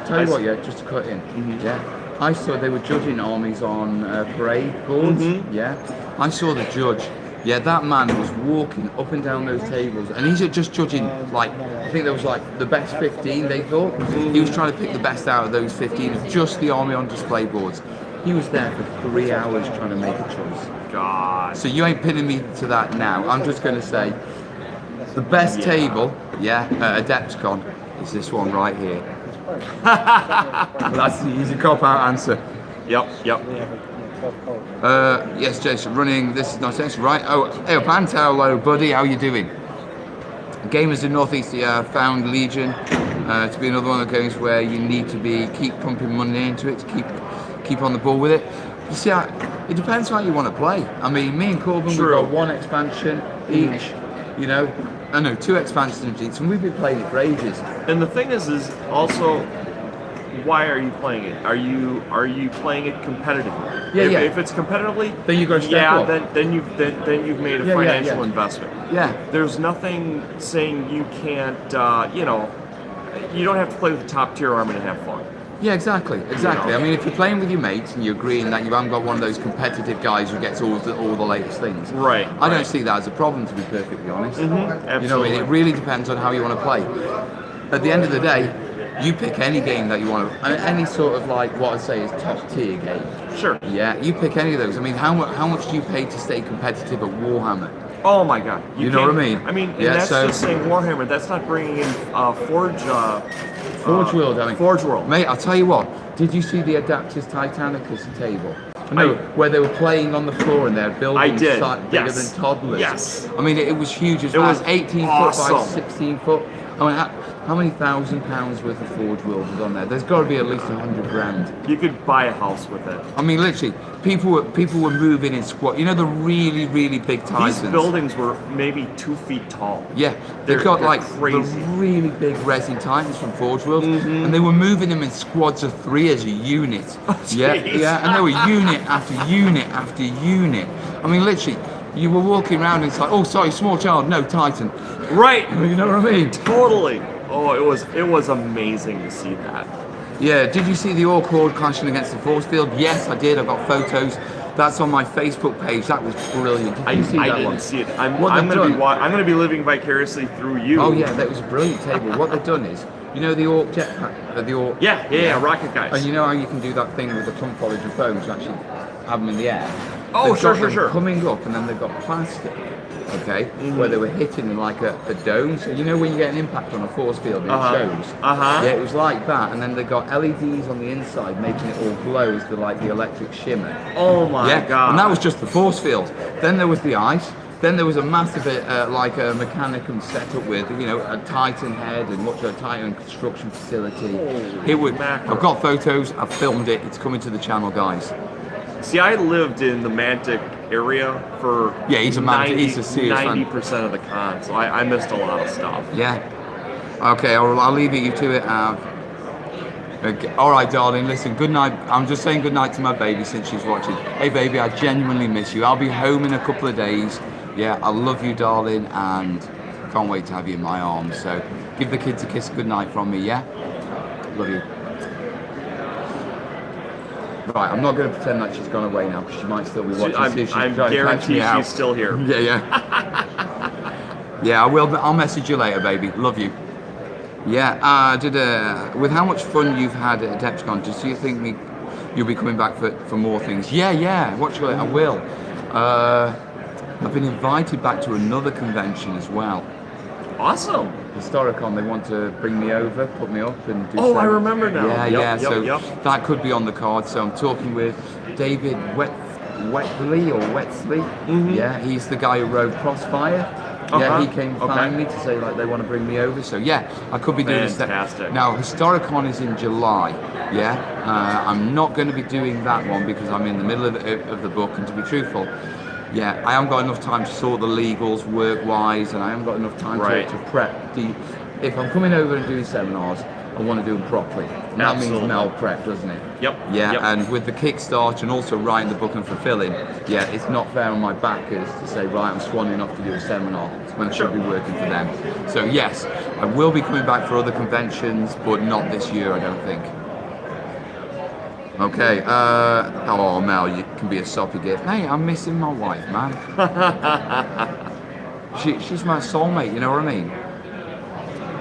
Tell you what, just to cut in. Yeah. I saw they were judging armies on parade boards. Yeah, I saw the judge. Yeah, that man was walking up and down those tables, and he's just judging. Like, I think there was like the best 15. They thought he was trying to pick the best out of those 15 of just the army on display boards. He was there for 3 hours trying to make a choice. God. So you ain't pinning me to that now. I'm just going to say the best table, at Adepticon is this one right here. That's the easy cop-out answer. Yep. Yes, Jason, running. This is not Jason, right? Oh, hey, Pantel, hello, buddy. How you doing? Gamers in Northeast found Legion to be another one of the games where you need to keep pumping money into it to keep on the ball with it. You see, it depends how you want to play. I mean, me and Corbin, we've got one expansion each. Two expansions each, and we've been playing it for ages. And the thing is also, why are you playing it? Are you playing it competitively? If it's competitively, then you go step up. Then you've made a financial investment. Yeah. There's nothing saying you can't. You don't have to play with the top tier army to have fun. Yeah, exactly. I mean, if you're playing with your mates and you're agreeing that you haven't got one of those competitive guys who gets all the latest things, right? I don't see that as a problem, to be perfectly honest. Absolutely. It really depends on how you want to play. At the end of the day, you pick any game that you want to, any sort of like what I'd say is top tier game. Sure. Yeah, you pick any of those. I mean, how much do you pay to stay competitive at Warhammer? Oh my God! You know what I mean? I mean, that's just saying Warhammer. That's not bringing in Forge World. Forge World. Mate, I'll tell you what. Did you see the Adapters Titanicus table? Where they were playing on the floor and they're building bigger than toddlers. Yes. I mean, it was huge. It was 18 foot by 16 foot. I mean, how many £1,000 worth of Forge World was on there? There's got to be at least 100 grand. You could buy a house with it. I mean, literally, people were moving in squat. You know, the really, really big Titans. These buildings were maybe 2 feet tall. Yeah, they've got like crazy. The really big resin Titans from Forge World, and they were moving them in squads of 3 as a unit. Oh, yeah, and they were unit after unit after unit. I mean, literally, you were walking around and it's like, oh, sorry, small child, no, Titan. Right. You know what I mean? Totally. Oh, it was amazing to see that. Yeah, did you see the Orc clashing against the force field? Yes, I did. I got photos. That's on my Facebook page. That was brilliant. Did you see that I didn't one? see it. What I'm they've going to be done- I'm going to be living vicariously through you. Oh yeah, that was a brilliant table. What they've done is, you know the Orc jetpack, the Orc. Yeah, rocket guys. And you know how you can do that thing with the clump foliage of foams, actually have them in the air. Oh, They've sure, got sure, them sure. Coming up, and then they've got plastic. Okay, where they were hitting like a dome. So you know when you get an impact on a force field, and it shows. Yeah, it was like that, and then they got LEDs on the inside, making it all glow as the electric shimmer. Oh my god! And that was just the force field. Then there was the ice. Then there was a massive, like a mechanicum set up with, you know, a Titan head and much of a Titan construction facility. It would. I've got photos. I've filmed it. It's coming to the channel, guys. See, I lived in the Mantic area for he's a man. He's a serious 90% of the con, so I missed a lot of stuff. Yeah. Okay, I'll leave you to it. Okay. All right, darling. Listen, good night. I'm just saying good night to my baby since she's watching. Hey, baby, I genuinely miss you. I'll be home in a couple of days. Yeah, I love you, darling, and can't wait to have you in my arms. So give the kids a kiss good night from me, yeah? Love you. Right, I'm not going to pretend like she's gone away now because she might still be watching. I'm guaranteed she's still here. Yeah. Yeah, I will. I'll message you later, baby. Love you. Yeah, with how much fun you've had at Adepticon, do you think you'll be coming back for more things? Yeah. Watch it. I will. I've been invited back to another convention as well. Awesome. Historicon, they want to bring me over, put me up and do Oh, I remember now. Yep, so that could be on the card. So I'm talking with David Wetley. Yeah, he's the guy who wrote Crossfire. Yeah, he came to find me to say like they want to bring me over. So yeah, I could be doing Fantastic. Now, Historicon is in July. Yeah, I'm not going to be doing that one because I'm in the middle of the book, and to be truthful, yeah, I haven't got enough time to sort the legals work-wise, and I haven't got enough time to prep. If I'm coming over and doing seminars, I want to do them properly. And that means Mel prep, doesn't it? Yep. Yeah, and with the Kickstarter and also writing the book and fulfilling, yeah, it's not fair on my backers to say, right, I'm swanning enough to do a seminar when I should be working for them. So yes, I will be coming back for other conventions, but not this year, I don't think. Okay, oh Mel, you can be a soppy gift. Hey, I'm missing my wife, man. She's my soulmate, you know what I mean?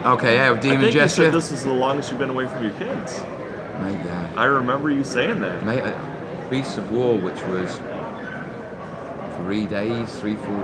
Okay, yeah, Demon I think Gesture. you said this is the longest you've been away from your kids. Mate, yeah. I remember you saying that. Mate, Beasts of War, which was 3-4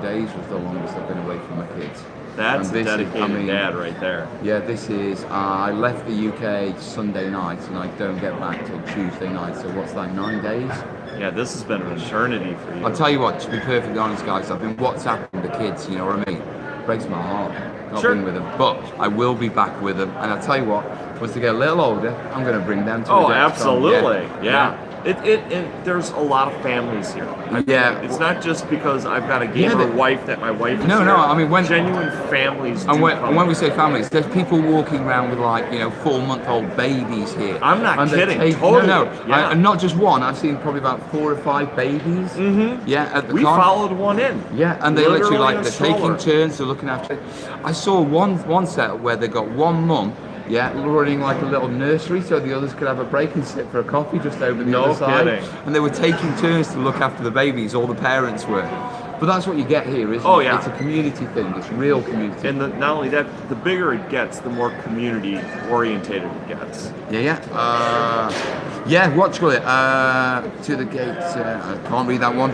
days was the longest I've been away from my kids. That's a dedicated dad right there. Yeah, this is, I left the UK Sunday night and I don't get back till Tuesday night, so what's that, 9 days? Yeah, this has been an eternity for you. I'll tell you what, to be perfectly honest guys, I've been WhatsApping the kids, you know what I mean? Breaks my heart, not being with them, but I will be back with them, and I'll tell you what, once they get a little older, I'm going to bring them to Oh, Adepticon. absolutely, yeah. There's a lot of families here. It's not just because I've got a gamer wife that my wife is No, here. I mean, when genuine families. And when we say families, there's people walking around with 4-month-old babies here. I'm not kidding. Totally. No. Yeah. And not just one. I've seen probably about 4 or 5 babies. Mm-hmm. Yeah, at the We con. followed one in. Yeah, and they literally in a they're stroller. taking turns. They're looking after. I saw one set where they got one mum. Yeah, running like a little nursery so the others could have a break and sit for a coffee just over the other side. Kidding. And they were taking turns to look after the babies, all the parents were. But that's what you get here, isn't it? Yeah. It's a community thing, it's real community. And not only that, the bigger it gets, the more community orientated it gets. Yeah, watch it. To the gates. I can't read that one.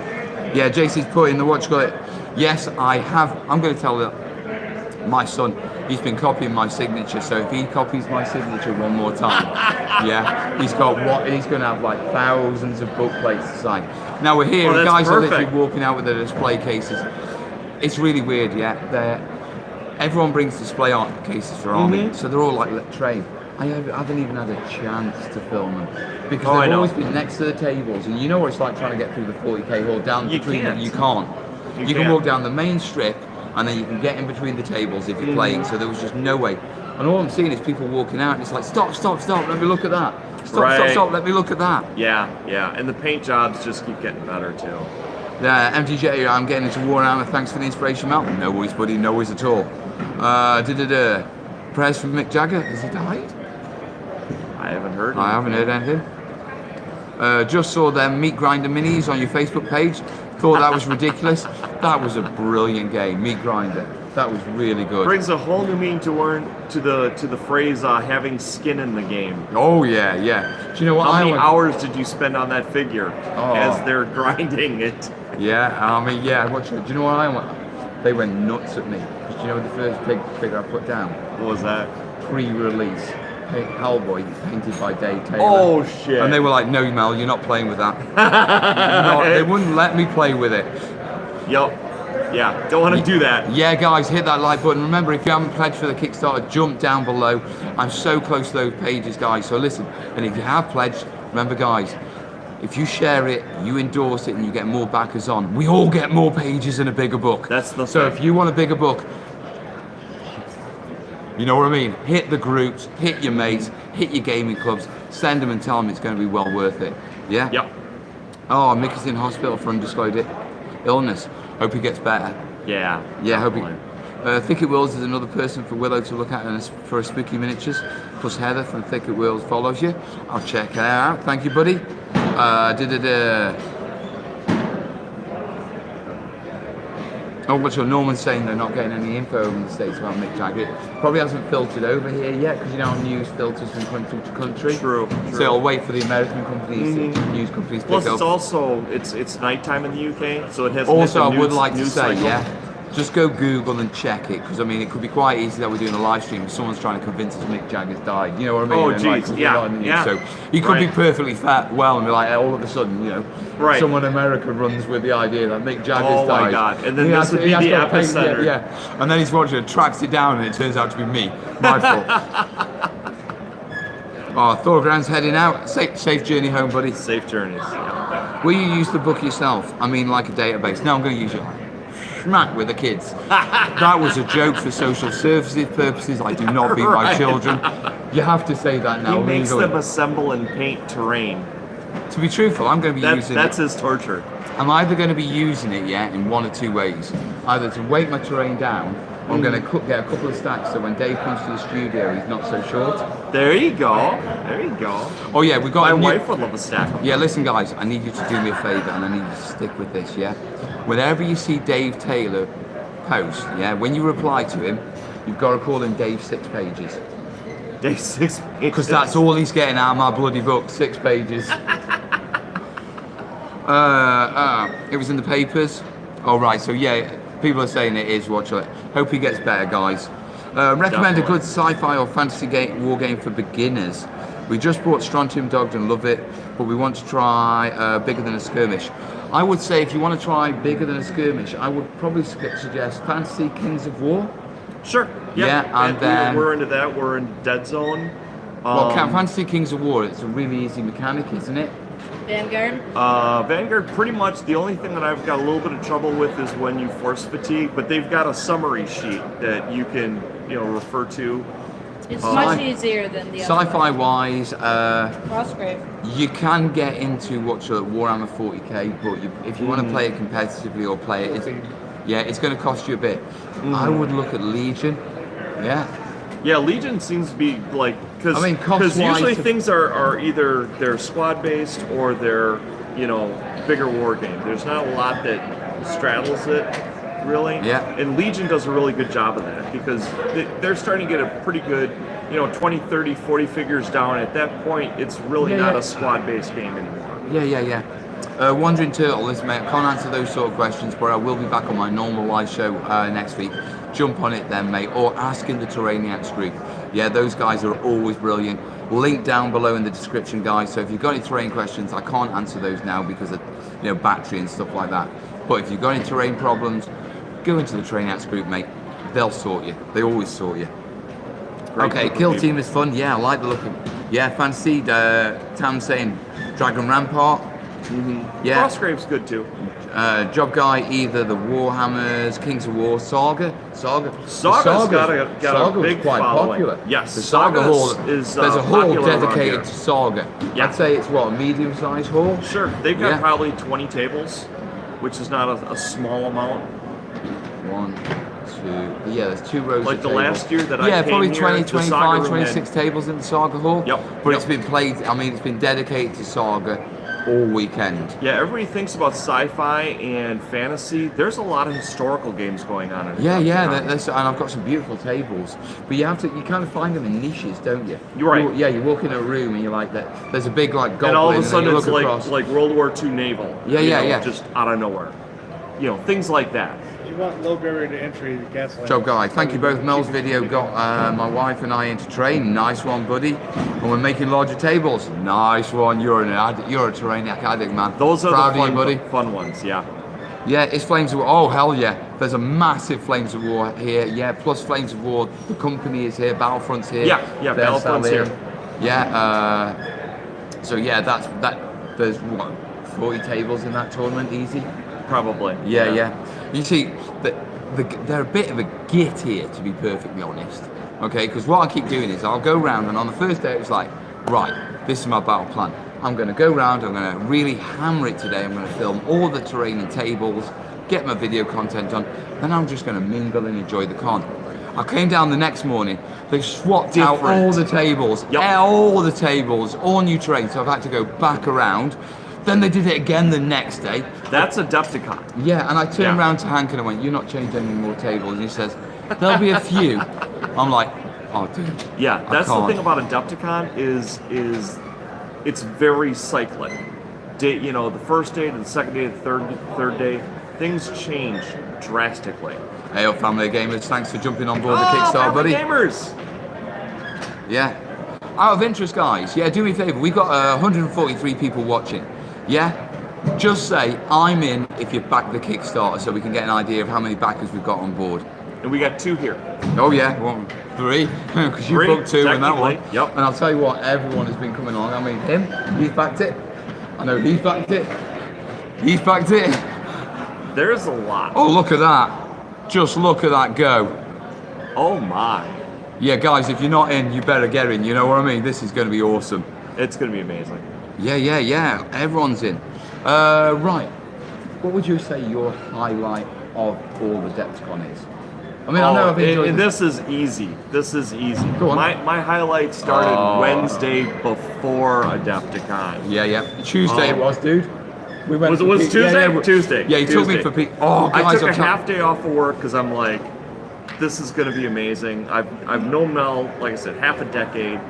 Yeah, JC's put in the watch it. Yes, I have. I'm going to tell my son. He's been copying my signature, so if he copies my signature one more time, yeah, he's going to have thousands of book plates to sign. Now we're here, and guys are literally walking out with their display cases. It's really weird, yeah. Everyone brings display art cases for Army, so they're all trained. I haven't even had a chance to film them because they've always been next to the tables, and you know what it's like trying to get through the 40k hall down between them. You can't. You can walk down the main strip. And then you can get in between the tables if you're playing, so there was just no way. And all I'm seeing is people walking out, and it's like, stop, let me look at that. Stop, let me look at that. Yeah, and the paint jobs just keep getting better too. MTJ, I'm getting into Warhammer. Thanks for the inspiration, Mel. No worries, buddy. No worries at all. Prayers for Mick Jagger. Has he died? I haven't heard. I haven't heard anything. Just saw them Meat Grinder minis on your Facebook page. Thought that was ridiculous. That was a brilliant game, Meat Grinder. That was really good. Brings a whole new meaning to the phrase having skin in the game. Oh yeah. Do you know what? How many hours did you spend on that figure Oh. as they're grinding it? Yeah, I mean, yeah. Do you know what I want? They went nuts at me. Do you know the first figure I put down? What was that? Pre-release. Hellboy painted by Dave Taylor. Oh shit! And they were like, "No, Mel, you're not playing with that." They wouldn't let me play with it. Yup. Yeah, don't want to do that. Yeah, guys, hit that like button. Remember, if you haven't pledged for the Kickstarter, jump down below. I'm so close to those pages, guys. So listen, and if you have pledged, remember, guys, if you share it, you endorse it, and you get more backers on, we all get more pages and a bigger book. That's the so thing. if you want a bigger book, you know what I mean? Hit the groups, hit your mates, hit your gaming clubs, send them and tell them it's going to be well worth it. Yeah? Yep. Oh, Mick is in hospital for undisclosed illness. Hope he gets better. Yeah. Yeah, hope he... definitely. Thicket Wills is another person for Willow to look at for a spooky miniatures. Plus Heather from Thicket Wills follows you. I'll check her out. Thank you, buddy. Oh, what's your Norman's saying they're not getting any info in the States about Mick Jagger. Probably hasn't filtered over here yet because you know news filters from country to country. True. So I'll wait for the American companies, news companies to Plus, pick it's up. also it's nighttime in the UK, so it has. Also, I hit the would news- like to news say, cycle. yeah, just go Google and check it because I mean it could be quite easy that we're doing a live stream if someone's trying to convince us Mick Jagger's died. You know what I mean? Oh, And, like, geez, 'cause we're yeah, not in the news. yeah. So he could be Right. perfectly fat, well, and be like all of a sudden, you know, Right. someone in America runs with the idea that Mick Jagger's Oh my died. God. And then He this has to- would he be has the to pay- epicenter. Yeah, and then he's watching it, tracks it down, and it turns out to be me. My fault. Oh, Thorground's heading out. Safe journey home, buddy. Safe journeys. Yeah. Will you use the book yourself? I mean, like a database. No, I'm going to use it. Smack with the kids. That was a joke for social services purposes. I do not beat my Right. children. You have to say that now. He makes legally. them assemble and paint terrain. To be truthful, I'm going to be using That's it. his torture. I'm either going to be using it, in one or two ways. Either to weight my terrain down, or I'm going to get a couple of stacks so when Dave comes to the studio, he's not so short. There you go. There you go. Oh yeah, we got My a new... wife would love a stack of them. Yeah, listen guys, I need you to do me a favour and I need you to stick with this, yeah? Whenever you see Dave Taylor post, yeah, when you reply to him, you've got to call him Dave 6 pages. Day 6 Because that's all he's getting out of my bloody book, 6 pages. It was in the papers. Oh right, so yeah, people are saying it is, watch it. Hope he gets better, guys. Recommend a good sci-fi or fantasy war game for beginners. We just bought Strontium Dogged and love it, but we want to try Bigger Than a Skirmish. I would say if you want to try Bigger Than a Skirmish, I would probably suggest Fantasy Kings of War. Sure. Yeah, and then- we're into that. We're in Dead Zone. Well, Fantasy Kings of War, it's a really easy mechanic, isn't it? Vanguard. Vanguard, pretty much the only thing that I've got a little bit of trouble with is when you force fatigue, but they've got a summary sheet that you can, refer to. It's Oh. much easier than the other Sci-fi wise, Crossgrave. you can get into Warhammer 40k, but if you want to play it competitively or play it, it's going to cost you a bit. I would look at Legion. Yeah. Yeah, Legion seems to be like because I mean, cost-wise usually to- things are either they're squad based or they're bigger war game. There's not a lot that straddles it really. Yeah. And Legion does a really good job of that because they're starting to get a pretty good 20, 30, 40 figures down. At that point, it's really not a squad based game anymore. Yeah. Wandering Turtle, listen mate, I can't answer those sort of questions, but I will be back on my normal live show next week. Jump on it then, mate, or ask in the Terrainiacs group. Yeah, those guys are always brilliant. Link down below in the description, guys. So if you've got any terrain questions, I can't answer those now because of battery and stuff like that. But if you've got any terrain problems, go into the Terrainiacs group, mate. They'll sort you. They always sort you. Great Okay, group of Kill people. Team is fun. Yeah, I like the look of. Yeah, fancy. Tam saying Dragon Rampart. Yeah. Crossgrave's good too. Job guy, either the Warhammers, Kings of War, Saga. Saga's got a Saga big was quite following. popular. Yes, the Saga Saga hall is there's a hall popular around dedicated here. to Saga. Yeah. I'd say it's a medium-sized hall. Sure, they've got Yeah. probably 20 tables. which is not a small amount. 1, 2, yeah, there's 2 rows Like of the tables. last year that I yeah, came probably here, 20, the 25, Saga room 26 had- tables in the Saga Hall. Yep, But yep. it's been played, I mean, it's been dedicated to Saga all weekend. Yeah, everybody thinks about sci-fi and fantasy. There's a lot of historical games going on in Yeah, yeah, Adepticon. and I've got some beautiful tables. But you kind of find them in niches, don't you? You're right. You walk in a room and you're like, there's a big like goblin, And all of a then sudden you it's look across. like World War II naval. Yeah, you yeah, know, yeah. Just out of nowhere. You know, things like that. You want low barrier to entry gasoline. So guys, thank you both. Mel's video got my wife and I into train. Nice one, buddy. And we're making larger tables. Nice one. You're a Terrainiac addict, man. Those are Proud the of you, buddy. fun ones, yeah. Yeah, it's Flames of War. Oh, hell yeah. There's a massive Flames of War here. Yeah, plus Flames of War. The company is here. Battlefront's here. Yeah, yeah, They're Battlefront's still here. Yeah, so yeah, there's what, 40 tables in that tournament, easy? Probably. Yeah. You see, they're a bit of a git here, to be perfectly honest. Okay, because what I keep doing is I'll go round, and on the first day it's like, right, this is my battle plan. I'm going to go round, I'm going to really hammer it today. I'm going to film all the terrain and tables, get my video content done, then I'm just going to mingle and enjoy the con. I came down the next morning, they swapped out all the tables, all the tables, all new terrain, so I've had to go back around. Then they did it again the next day. That's Adepticon. Yeah, and I turned Yeah. around to Hank and I went, "You're not changing any more tables." And he says, "There'll be a few." I'm like, "Oh, dude." Yeah, I that's the can't. thing about Adepticon is it's very cyclic. You know, the first day to the second day to the third day, things change drastically. Hey up, family gamers, thanks for jumping on board the Kickstarter, buddy. Gamers! Yeah. Out of interest, guys, yeah, do me a favor. We've got 143 people watching. Yeah? Just say, I'm in if you back the Kickstarter so we can get an idea of how many backers we've got on board. And we got 2 here. Oh yeah, 1, 3, because you 3, booked 2 in that one. technically, yep. And I'll tell you what, everyone has been coming on. I mean, he's backed it. I know he's backed it. He's backed it. There's a lot. Oh, look at that. Just look at that go. Oh my. Yeah, guys, if you're not in, you better get in. You know what I mean? This is going to be awesome. It's going to be amazing. Yeah. Everyone's in. Right. What would you say your highlight of all the Adepticon is? I mean, I know I've enjoyed and this is easy. This is easy. Go on. My highlight started Wednesday before Adepticon. Yeah. Tuesday it was, dude. We went Was for it Pete. Tuesday? Yeah, Tuesday. Yeah, he took me for Pete. Oh, guys, I took a I'm half day off of work because I'm like, this is going to be amazing. I've known Mel, like I said, half a decade.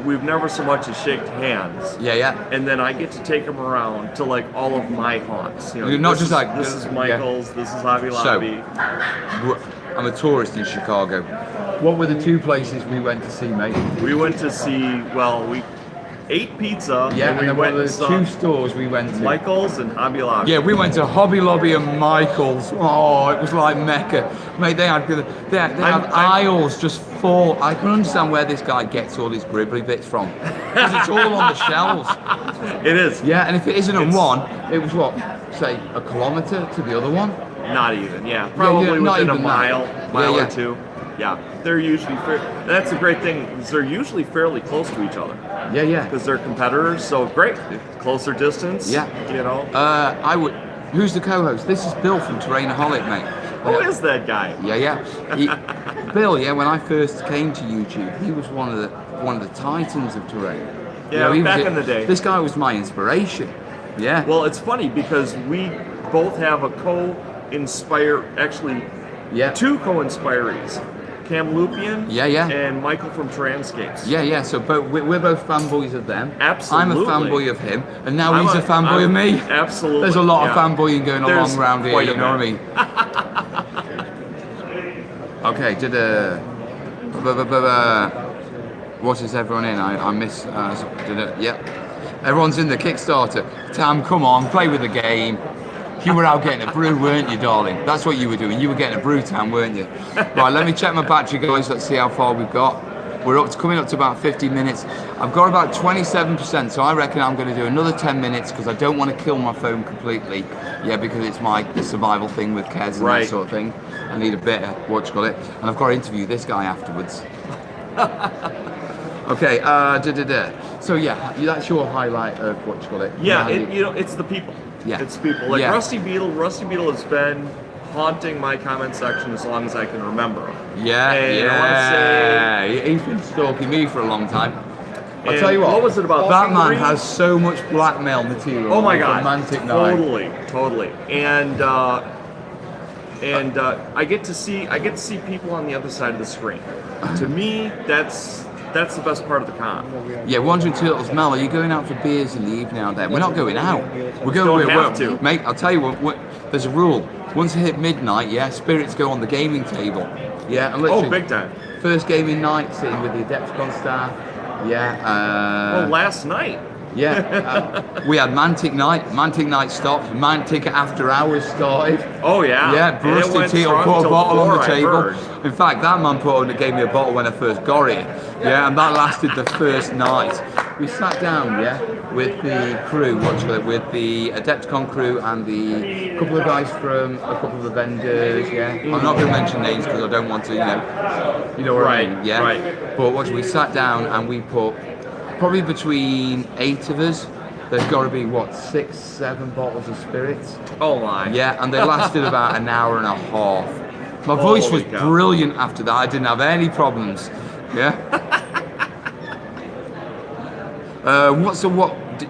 We've never so much as shaked hands. Yeah. And then I get to take him around to like all of my haunts. You know, You're not this just is, like- this is yeah. Michael's. This is Hobby Lobby. I'm a tourist in Chicago. What were the 2 places we went to see, mate? We went to see. We ate pizza. Yeah, and and we then went what were and the saw 2 stores we went to? Michael's and Hobby Lobby. Yeah, we went to Hobby Lobby and Michael's. Oh, it was like Mecca. Mate, they had aisles just full. I can understand where this guy gets all his gribbly bits from. Because it's all on the shelves. It is. Yeah, and if it isn't in It's- one, it was what, say, a kilometre to the other one? Not even. Yeah. Probably not within a even mile that. Yeah. or 2. Yeah. They're usually that's a great thing. Is they're usually fairly close to each other Yeah. because they're competitors. So great. Closer distance. Yeah. You know. Who's the co-host? This is Bill from Terrainiacs, mate. Who is that guy? Yeah. Bill, yeah, when I first came to YouTube, he was one of the titans of terrain. Yeah, he was back in the day. This guy was my inspiration. Yeah. Well, it's funny because we both have a yeah. 2 co-inspirees. Cam Lupian Yeah. and Michael from Transcapes. Yeah. So we're both fanboys of them. Absolutely. I'm a fanboy of him, and now I'm he's a fanboy of me. Absolutely. There's a lot of yeah. fanboying going There's on around here. quite a You know what I bit. mean? Okay. What is everyone in? I miss. Yeah. Everyone's in the Kickstarter. Tam, come on, play with the game. You were out getting a brew, weren't you, darling? That's what you were doing. You were getting a brew, Tam, weren't you? Right, let me check my battery, guys. Let's see how far we've got. We're coming up to about 50 minutes. I've got about 27%, so I reckon I'm going to do another 10 minutes because I don't want to kill my phone completely. Yeah, because it's the survival thing with Kez and that sort of thing. I need a bit of, and I've got to interview this guy afterwards. Okay, So yeah, that's your highlight of Yeah, it's the people. Yeah. It's people like Yeah. Rusty Beetle. Rusty Beetle has been haunting my comment section as long as I can remember. Yeah, And I wanna yeah. He's been stalking me for a long time. I'll And tell you what was it about that man three? has so much blackmail material. Oh my on god, Romantic Night. totally. And I get to see people on the other side of the screen. To me, that's the best part of the con. Yeah, Wandering Turtles, Mel, are you going out for beers in the evening out there? We're not going out. We're going. Don't have to. Mate, I'll tell you what. There's a rule. Once it hit midnight, yeah, spirits go on the gaming table. Yeah, and literally, Oh, big time. First gaming night, sitting with the Adepticon staff. Yeah. Well, last night. Yeah, we had Mantic Night. Mantic Night stopped. Mantic After Hours started. Oh yeah. Yeah, And it Brusty went Teal strong put a till bottle on 4, the I table. heard. In fact, that man gave me a bottle when I first got here. Yeah, and that lasted the first night. We sat down, yeah, with the crew, with the Adepticon crew and the couple of guys from a couple of the vendors. Yeah, I'm not going to mention names because I don't want to, you know what Right, I mean. Yeah, right. But we sat down and we put probably between 8 of us. There's got to be 6, 7 bottles of spirits. Oh my. Yeah, and they lasted about an hour and a half. My voice was Holy cow. brilliant after that. I didn't have any problems. Yeah.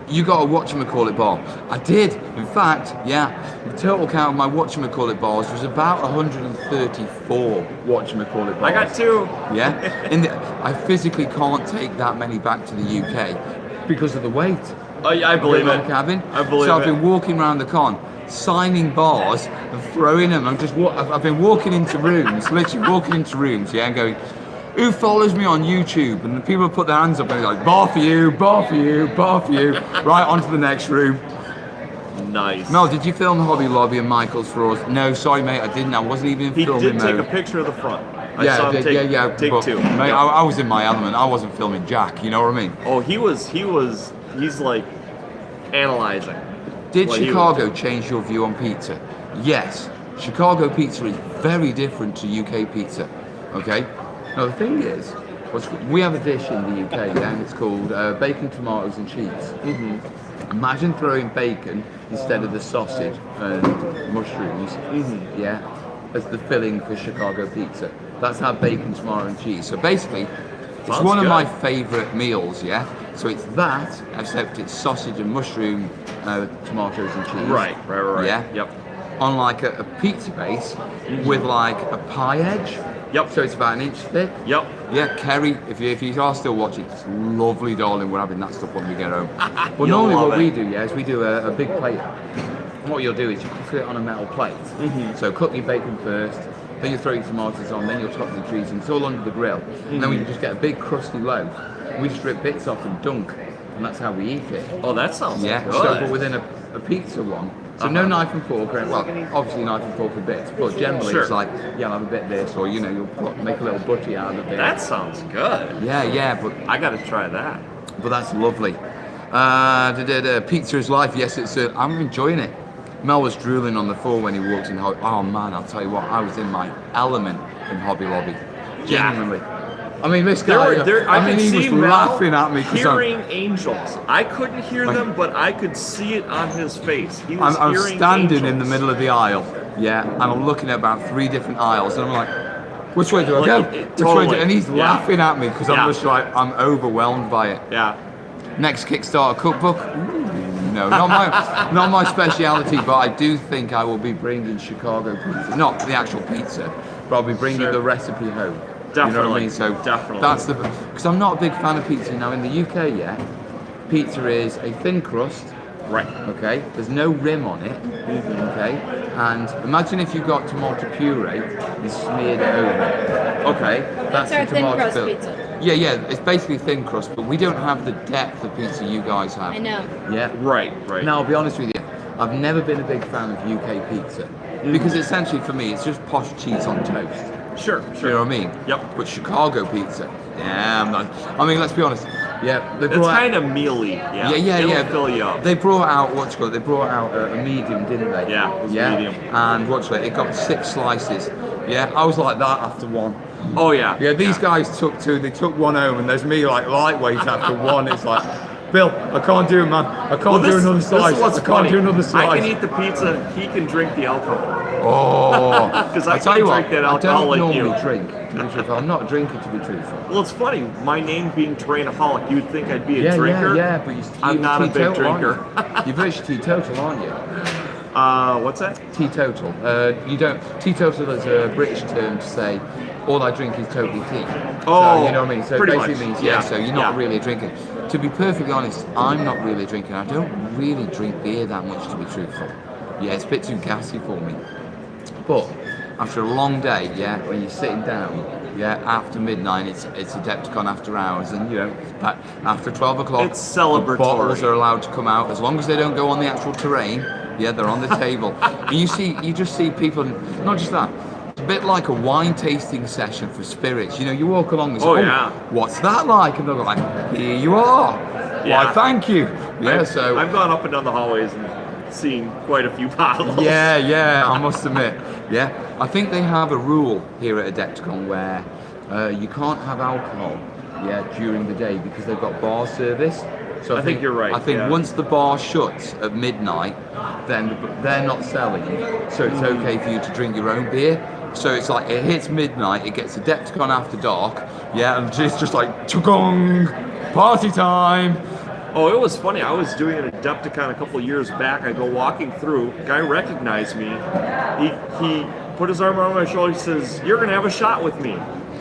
You got a whatchamacallit bar? I did. In fact, yeah. The total count of my whatchamacallit bars was about 134 whatchamacallit bars. I got 2. Yeah. I physically can't take that many back to the UK because of the weight. I believe it. Cabin. I believe so I've it. been walking around the con, signing bars and throwing them. I've been walking into rooms, literally walking into rooms, yeah, and going, who follows me on YouTube? And the people put their hands up and they're like, bar for you, bar for you, bar for you. Right, on to the next room. Nice. Mel, did you film Hobby Lobby and Michael's for us? No, sorry mate, I didn't. I wasn't even He filming did take mode. a picture of the front. I Yeah, saw him take, take but, 2. Mate, Yeah. I was in my element. I wasn't filming Jack, you know what I mean? Oh, he's like analyzing. Did Well, he Chicago change your view on pizza? Yes. Chicago pizza is very different to UK pizza. Okay? Now the thing is, we have a dish in the UK, yeah, and it's called bacon, tomatoes and cheese. Mm-hmm. Imagine throwing bacon instead of the sausage and mushrooms, Mm-hmm. yeah, as the filling for Chicago pizza. That's how bacon, tomato and cheese. So basically, it's Sounds one of good. my favourite meals, yeah? So it's that, except it's sausage and mushroom, tomatoes and cheese. Right. Yeah? Yep. On like a pizza base with like a pie edge. Yep. So it's about an inch thick. Yep. Yeah, Kerry, if you are still watching, it's lovely, darling. We're having that stuff when we get home. But You'll normally love what it. we do, yeah, is we do a big plate. And what you'll do is you cook it on a metal plate. Mm-hmm. So cook your bacon first, then you throw your tomatoes on, then you'll top the cheese, and it's all under the grill. And then we just get a big crusty loaf. We strip bits off and dunk, and that's how we eat it. Oh, that sounds Yeah, good. so but within a pizza one. So no Uh-huh. knife and fork, well, obviously knife and fork for bits, but generally Sure. it's like, yeah, I'll have a bit of this, or you'll make a little butty out of it. That sounds good. Yeah, but I got to try that. that's lovely. Pizza is life. Yes, I'm enjoying it. Mel was drooling on the floor when he walked in. Oh man, I'll tell you what, I was in my element in Hobby Lobby. Yeah. Genuinely. I mean, this guy. I could he see was Mel laughing at me because hearing angels. I couldn't hear them, but I could see it on his face. He was I'm hearing standing angels. in the middle of the aisle, yeah, and I'm looking at about 3 different aisles, and I'm like, which way do I go? Like, Which way totally. and he's Yeah. laughing at me because Yeah. I'm just like, I'm overwhelmed by it. Yeah. Next Kickstarter cookbook? No, not my speciality, but I do think I will be bringing Chicago pizza, not the actual pizza, but I'll be bringing Sure. the recipe home. You know what I Definitely. mean? So Definitely. that's because I'm not a big fan of pizza now in the UK. Yeah, pizza is a thin crust. Right. Okay, there's no rim on it. Okay, and imagine if you got tomato puree and smeared it over it. Okay, That's the our thin tomato crust fill. pizza. Yeah, it's basically thin crust, but we don't have the depth of pizza you guys have. I know. Yeah. Right. Now I'll be honest with you, I've never been a big fan of UK pizza because essentially for me it's just posh cheese on toast. Sure. You know what I mean? Yep. But Chicago pizza, yeah, I'm not. I mean, let's be honest. Yeah, they It's brought out- kind of mealy. Yeah. yeah. It'll fill you up. They brought out They brought out a medium, didn't they? Yeah, it was medium. And it got 6 slices. Yeah, I was like that after 1. Oh yeah. Yeah, these guys took 2. They took 1 home, and there's me like lightweight after 1. It's like, Bill, I can't do it, man. I can't do another slice. This is what's I can't funny. do another slice. I can eat the pizza. He can drink the alcohol. Oh, Because I tell you what, drink that I alcohol don't like normally you. drink. To be truthful, I'm not a drinker, to be truthful. Well, it's funny. My name being Terrainaholic, you'd think I'd be a Yeah, drinker. yeah, but I'm you're not a big teetotal, aren't drinker. you? You're virtually teetotal, aren't you? What's that? Teetotal. You don't. Teetotal is a British term to say all I drink is totally tea. Oh, so, you know what I mean. So pretty basically much. means Yeah, So you're not yeah. really a drinker. To be perfectly honest, I'm not really a drinker. I don't really drink beer that much, to be truthful. Yeah, it's a bit too gassy for me. But after a long day, yeah, when you're sitting down, yeah, after midnight, it's Adepticon after hours, and you know, but after 12 o'clock, It's celebratory. the bottles are allowed to come out as long as they don't go on the actual terrain. Yeah, they're on the table, and you just see people. Not just that. It's a bit like a wine tasting session for spirits. You know, you walk along and say, Oh, yeah. what's that like? And they'll go like, here you are. Yeah. Why, thank you. Yeah, so I've gone up and down the hallways and seen quite a few bottles. Yeah, I must admit. Yeah, I think they have a rule here at Adepticon where you can't have alcohol, during the day because they've got bar service. So I think you're right, I think yeah. once the bar shuts at midnight, then they're not selling, so it's okay for you to drink your own beer. So it's like it hits midnight, it gets Adepticon after dark, and it's just like chugong, party time. Oh, it was funny. I was doing an Adepticon a couple of years back. I go walking through. Guy recognized me. He put his arm around my shoulder. He says, "You're gonna have a shot with me."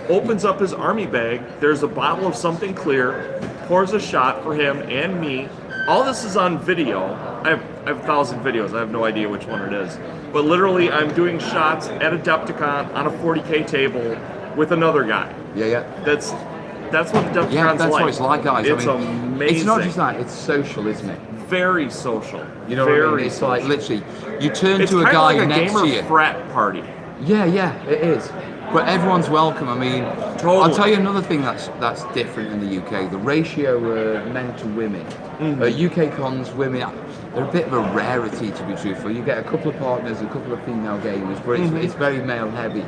Opens up his army bag. There's a bottle of something clear. Pours a shot for him and me. All this is on video. I have 1,000 videos. I have no idea which one it is. But literally, I'm doing shots at Adepticon on a 40K table with another guy. Yeah. That's what Adepticon's Yeah, that's like. what it's like, guys. It's I mean, amazing. It's not just that; it's social, isn't it? Very social. You know Very what I mean? It's like social. literally, you turn It's to a kind guy of like a next gamer to you. frat party. Yeah, it is. But everyone's welcome. I mean, Totally. I'll tell you another thing that's different in the UK: the ratio of men to women. UK cons, women, they're a bit of a rarity, to be truthful. You get a couple of partners, a couple of female gamers, but it's very male heavy.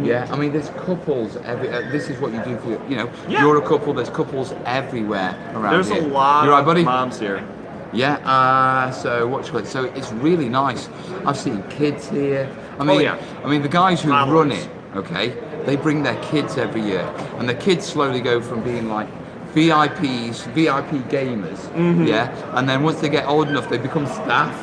Yeah, I mean, there's couples every. This is what you do for your, Yeah. you're a couple. There's couples everywhere around There's here. a lot You right, of buddy? moms here. Yeah. So what you call it? So it's really nice. I've seen kids here. I mean, yeah. the guys who Toddlers. run it, okay, they bring their kids every year, and the kids slowly go from being like VIPs, VIP gamers, yeah, and then once they get old enough, they become staff.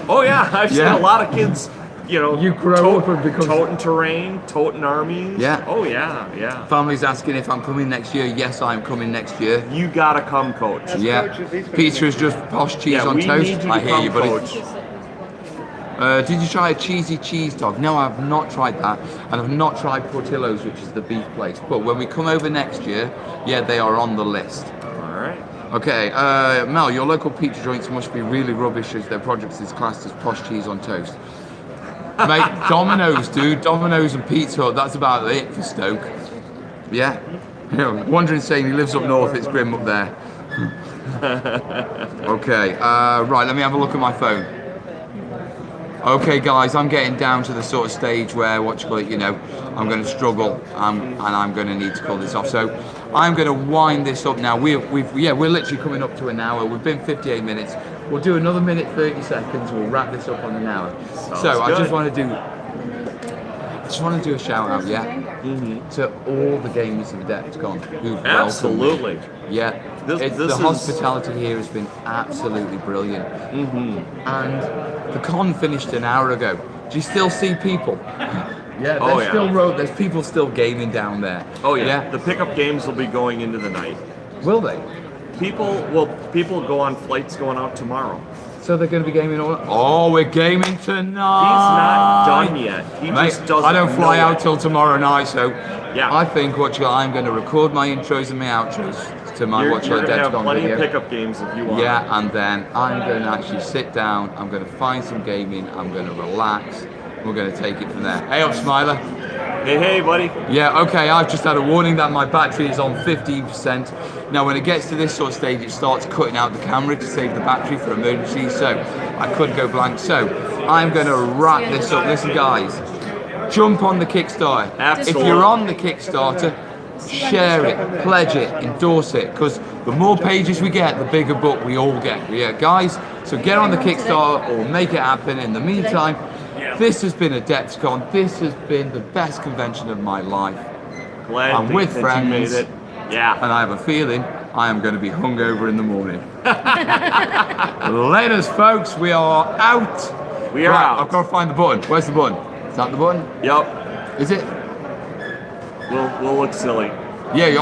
Oh yeah, I've seen Yeah. a lot of kids. You grow up and become toting terrain, toting armies. Yeah. Oh yeah. Families asking if I'm coming next year. Yes, I'm coming next year. You gotta come, coach. That's Yeah, Coach, he's gonna pizza be- is just posh cheese Yeah, on we toast. need you to I hear come, you, buddy. coach. Did you try a cheesy cheese dog? No, I've not tried that, and I've not tried Portillo's, which is the beef place. But when we come over next year, they are on the list. All right. Okay, Mel, your local pizza joints must be really rubbish as their product is classed as posh cheese on toast. Mate, Domino's, dude. Domino's and Pizza Hut, that's about it for Stoke. Yeah. Wandering saying he lives up north, it's grim up there. Okay, right, let me have a look at my phone. Okay, guys, I'm getting down to the sort of stage where, I'm going to struggle and I'm going to need to call this off. So I'm going to wind this up now. We're literally coming up to an hour. We've been 58 minutes. We'll do another minute 30 seconds. We'll wrap this up on an hour. So I just want to do a shout out, to all the gamers of Adepticon who've welcomed me. Absolutely. Yeah, This the is- hospitality here has been absolutely brilliant. And the con finished an hour ago. Do you still see people? Yeah, Oh, there's there's people still gaming down there. Oh yeah. The pickup games will be going into the night. Will they? People go on flights going out tomorrow. So they're going to be gaming all. Oh, we're gaming tonight. He's not done yet. He Mate, just doesn't. I don't fly know out it. till tomorrow night, so Yeah. I think I'm going to record my intros and my outros to my You're gonna have Adepticon plenty video. of pickup games if you want. Yeah, and then I'm going to actually sit down, I'm going to find some gaming, I'm going to relax, we're going to take it from there. Hey up, Smiler. Hey, buddy. Yeah, okay, I've just had a warning that my battery is on 15%. Now when it gets to this sort of stage, it starts cutting out the camera to save the battery for emergencies, so I could go blank. So I'm going to wrap this up. Listen guys, jump on the Kickstarter. Absolutely. If you're on the Kickstarter, share it, pledge it, endorse it, because the more pages we get, the bigger book we all get. Yeah, guys, so get on the Kickstarter or make it happen. In the meantime, this has been Adepticon. This has been the best convention of my life. Glad I'm with that friends. you made it. Yeah. And I have a feeling I am going to be hungover in the morning. Laters, folks. We are out. We are out. I've got to find the button. Where's the button? Is that the button? Yep. Is it? We'll look silly. Yeah.